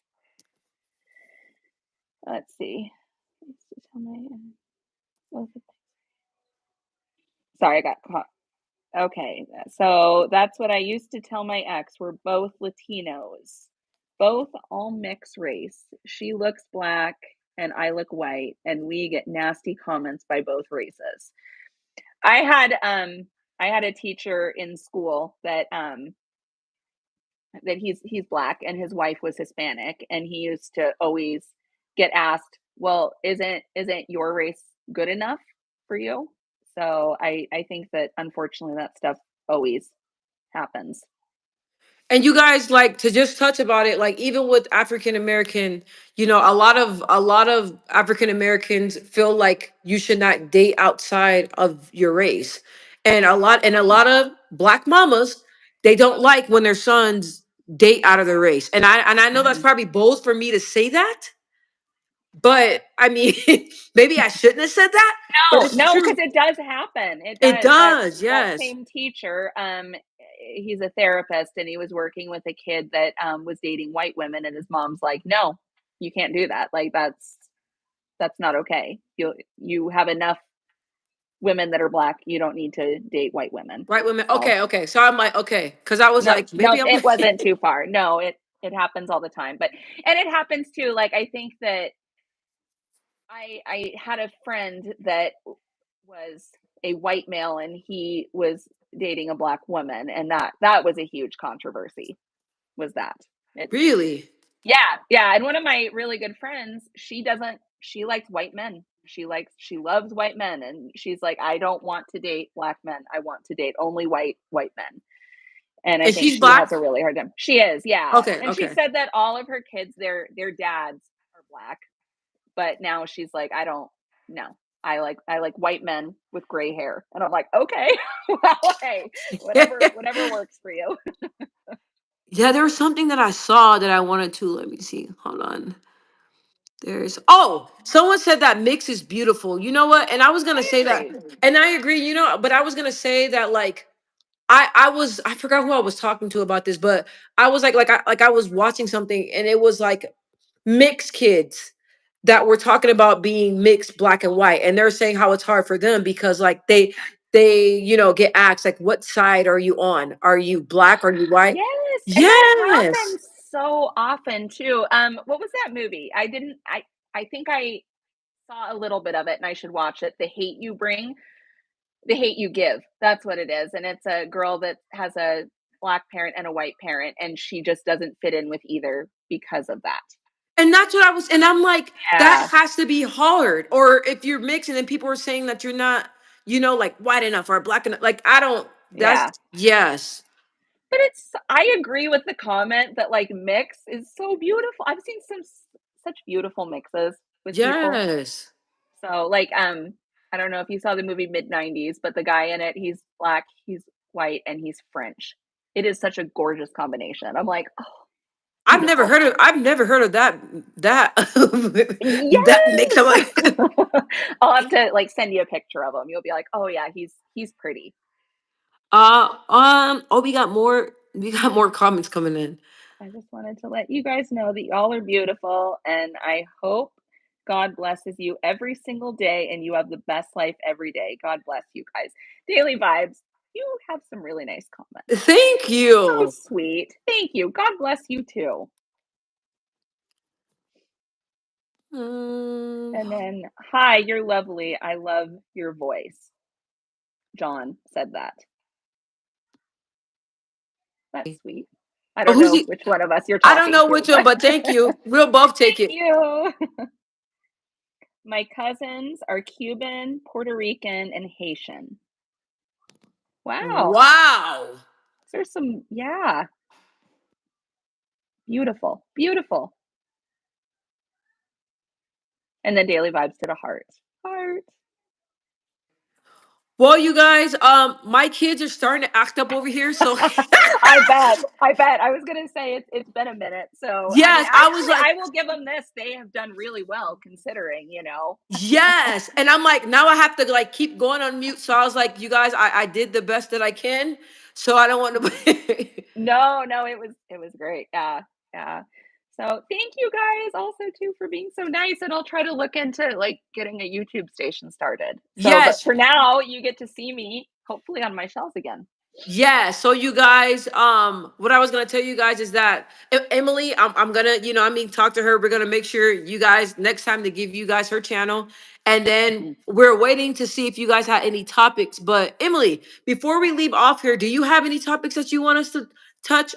Let's see. Sorry, I got caught. Okay, so that's what I used to tell my ex. We're both Latinos, both all mixed race. She looks black and I look white, and we get nasty comments by both races. I had I had a teacher in school that he's black and his wife was Hispanic, and he used to always get asked, "Well, isn't your race good enough for you?" So I think that unfortunately that stuff always happens. And you guys, like, to just touch about it, like even with African American, a lot of African Americans feel like you should not date outside of your race. And a lot of black mamas, they don't like when their sons date out of their race. And I know that's Mhm. probably bold for me to say that, but I mean, maybe I shouldn't have said that, but No, it's the no, because truth. it does happen. It It does. does, That yes. same teacher. he's a therapist, and he was working with a kid that was dating white women, and his mom's like, no, you can't do that. Like that's not okay. You have enough women that are black. You don't need to date white women. White women. So Okay, okay. So I'm like, okay, because I was no, like, no, maybe I'm. it wasn't too far. No, it happens all the time. But and it happens too. Like I think that I had a friend that was a white male and he was dating a black woman, and that was a huge controversy. Was that it? Really? Yeah, yeah. And one of my really good friends, she likes white men. She loves white men, and she's like, I don't want to date black men. I want to date only white men. And I And think she's she has black. a really hard time. She is, yeah. Okay, And she okay. said that all of her kids, their dads are black, but now she's like, I don't know. I like white men with gray hair. And I'm like, okay, well, hey, whatever works for you. Yeah, there was something that I saw that I wanted to. Let me see. Hold on. There's someone said that mix is beautiful. You know what? And I was gonna I say that, agree. and I agree. But I was gonna say that like I forgot who I was talking to about this, but I was like I was watching something and it was like mixed kids that were talking about being mixed black and white, and they're saying how it's hard for them because like they get asked like, what side are you on? Are you black? Are you white? Yes, and that Yes. happens so often too. What was that movie? I think I saw a little bit of it and I should watch it. The Hate You Bring, The Hate You Give. That's what it is. And it's a girl that has a black parent and a white parent, and she just doesn't fit in with either because of that. And that's what I was, and I'm like, that Yeah, has to be hard. Or if you're mixed and then people are saying that you're not, like white enough or black enough. Like, I don't, that's, yeah. yes, But I agree with the comment that like mix is so beautiful. I've seen such beautiful mixes with people. yes. So like I don't know if you saw the movie Mid 90s, but the guy in it, he's black, he's white, and he's French. It is such a gorgeous combination. I'm like, oh, beautiful. I've never heard of that, that mix. I'm Yes. like, I'll have to like send you a picture of him. You'll be like, oh yeah, he's pretty. we got more comments coming in. I just wanted to let you guys know that y'all are beautiful, and I hope God blesses you every single day and you have the best life every day. God bless you guys. Daily Vibes, you have some really nice comments. Thank So you. sweet. Thank you. God bless you too. Um, And then, hi, you're lovely. I love your voice. John said that. That's sweet. I oh, don't know which one of us you're I don't talking know to, which one, but but thank you. We'll both take thank it. you. My cousins are Cuban, Puerto Rican, and Haitian. Wow. Wow. There's some, yeah, beautiful, beautiful. And then Daily Vibes did a heart. Heart. Well, you guys, my kids are starting to act up over here. So I bet. I bet. I was gonna say it's been a minute. So I mean, yes, I was actually, like, I will give them this. They have done really well considering. yes. And I'm like, now I have to like keep going on mute. So I was like, you guys, I did the best that I can. So I don't want to. No, no, it was great. Yeah, yeah. So thank you guys also too for being so nice, and I'll try to look into like getting a YouTube station started. So, but Yes. for now, you get to see me hopefully on my shelves again. Yeah, so you guys, what I was gonna tell you guys is that Emily, I'm gonna, talk to her. We're gonna make sure you guys next time to give you guys her channel, and then Mhm. we're waiting to see if you guys had any topics. But Emily, before we leave off here, do you have any topics that you want us to touch?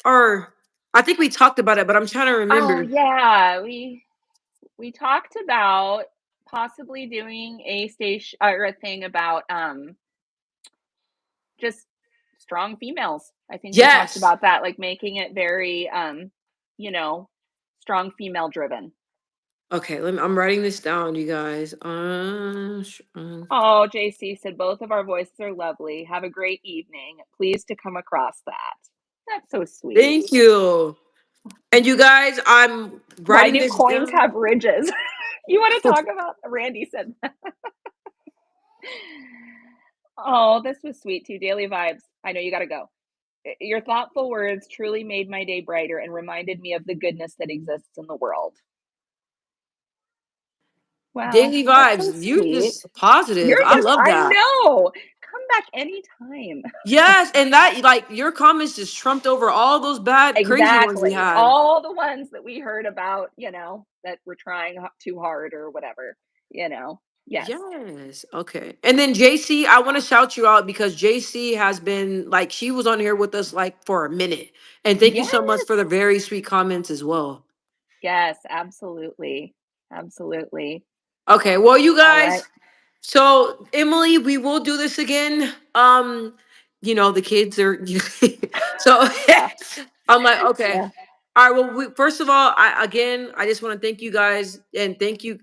Or I think we talked about it, but I'm trying to Oh remember. yeah, we talked about possibly doing a station or a thing about just strong females. I think we talked Yes. about that, like making it very you know, strong female driven. Okay, I'm writing this down, you guys. Oh, JC said both of our voices are lovely. Have a great evening. Pleased to come across that. That's so sweet. Thank you. And you guys, I'm Why writing do this coins down. have ridges? You want to talk about Randy said that. Oh, this was sweet too. Daily vibes. I know you got to go. Your thoughtful words truly made my day brighter and reminded me of the goodness that exists in the world. Wow, Daily that's so vibes. You sweet. just positive. You're I just love I that. know. Come back anytime. Yes, and that like your comments just trumped over all those bad, crazy ones we Exactly. had. All the ones that we heard about, that we're trying too hard or whatever, you know. Yes. Yes. Okay. And then JC, I want to shout you out because JC has been like she was on here with us like for a minute. And thank you Yes. so much for the very sweet comments as well. Yes, absolutely. Absolutely. Okay. Well, you All right. guys, so Emily, we will do this again. The kids are so Yeah. I'm like, okay. Yeah. All right. Well, first of all, I just want to thank you guys and thank you.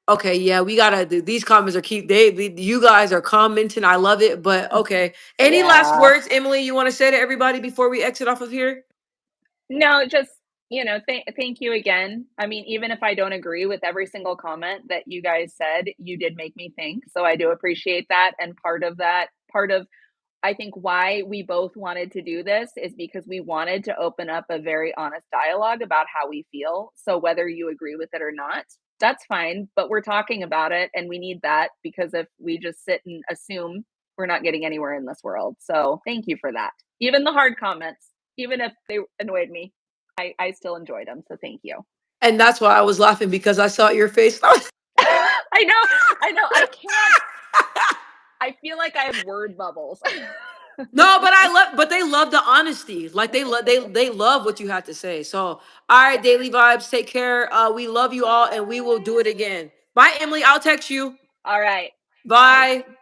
Okay, yeah, we gotta do these comments are keep you guys are commenting. I love it, but okay. Any last Yeah. words, Emily, you want to say to everybody before we exit off of here? No, just, thank you again. I mean, even if I don't agree with every single comment that you guys said, you did make me think. So I do appreciate that. And part of I think why we both wanted to do this is because we wanted to open up a very honest dialogue about how we feel. So whether you agree with it or not, that's fine, but we're talking about it and we need that because if we just sit and assume, we're not getting anywhere in this world. So thank you for that. Even the hard comments, even if they annoyed me, I still enjoyed them. So thank you. And that's why I was laughing because I saw your face. I know, I know. I can't. I feel like I have word bubbles. No, but they love the honesty. Like they love what you had to say. So, all right, Yeah. daily vibes, take care. We love you all and we will do it again. Bye, Emily. I'll text you. All right. Bye. Bye.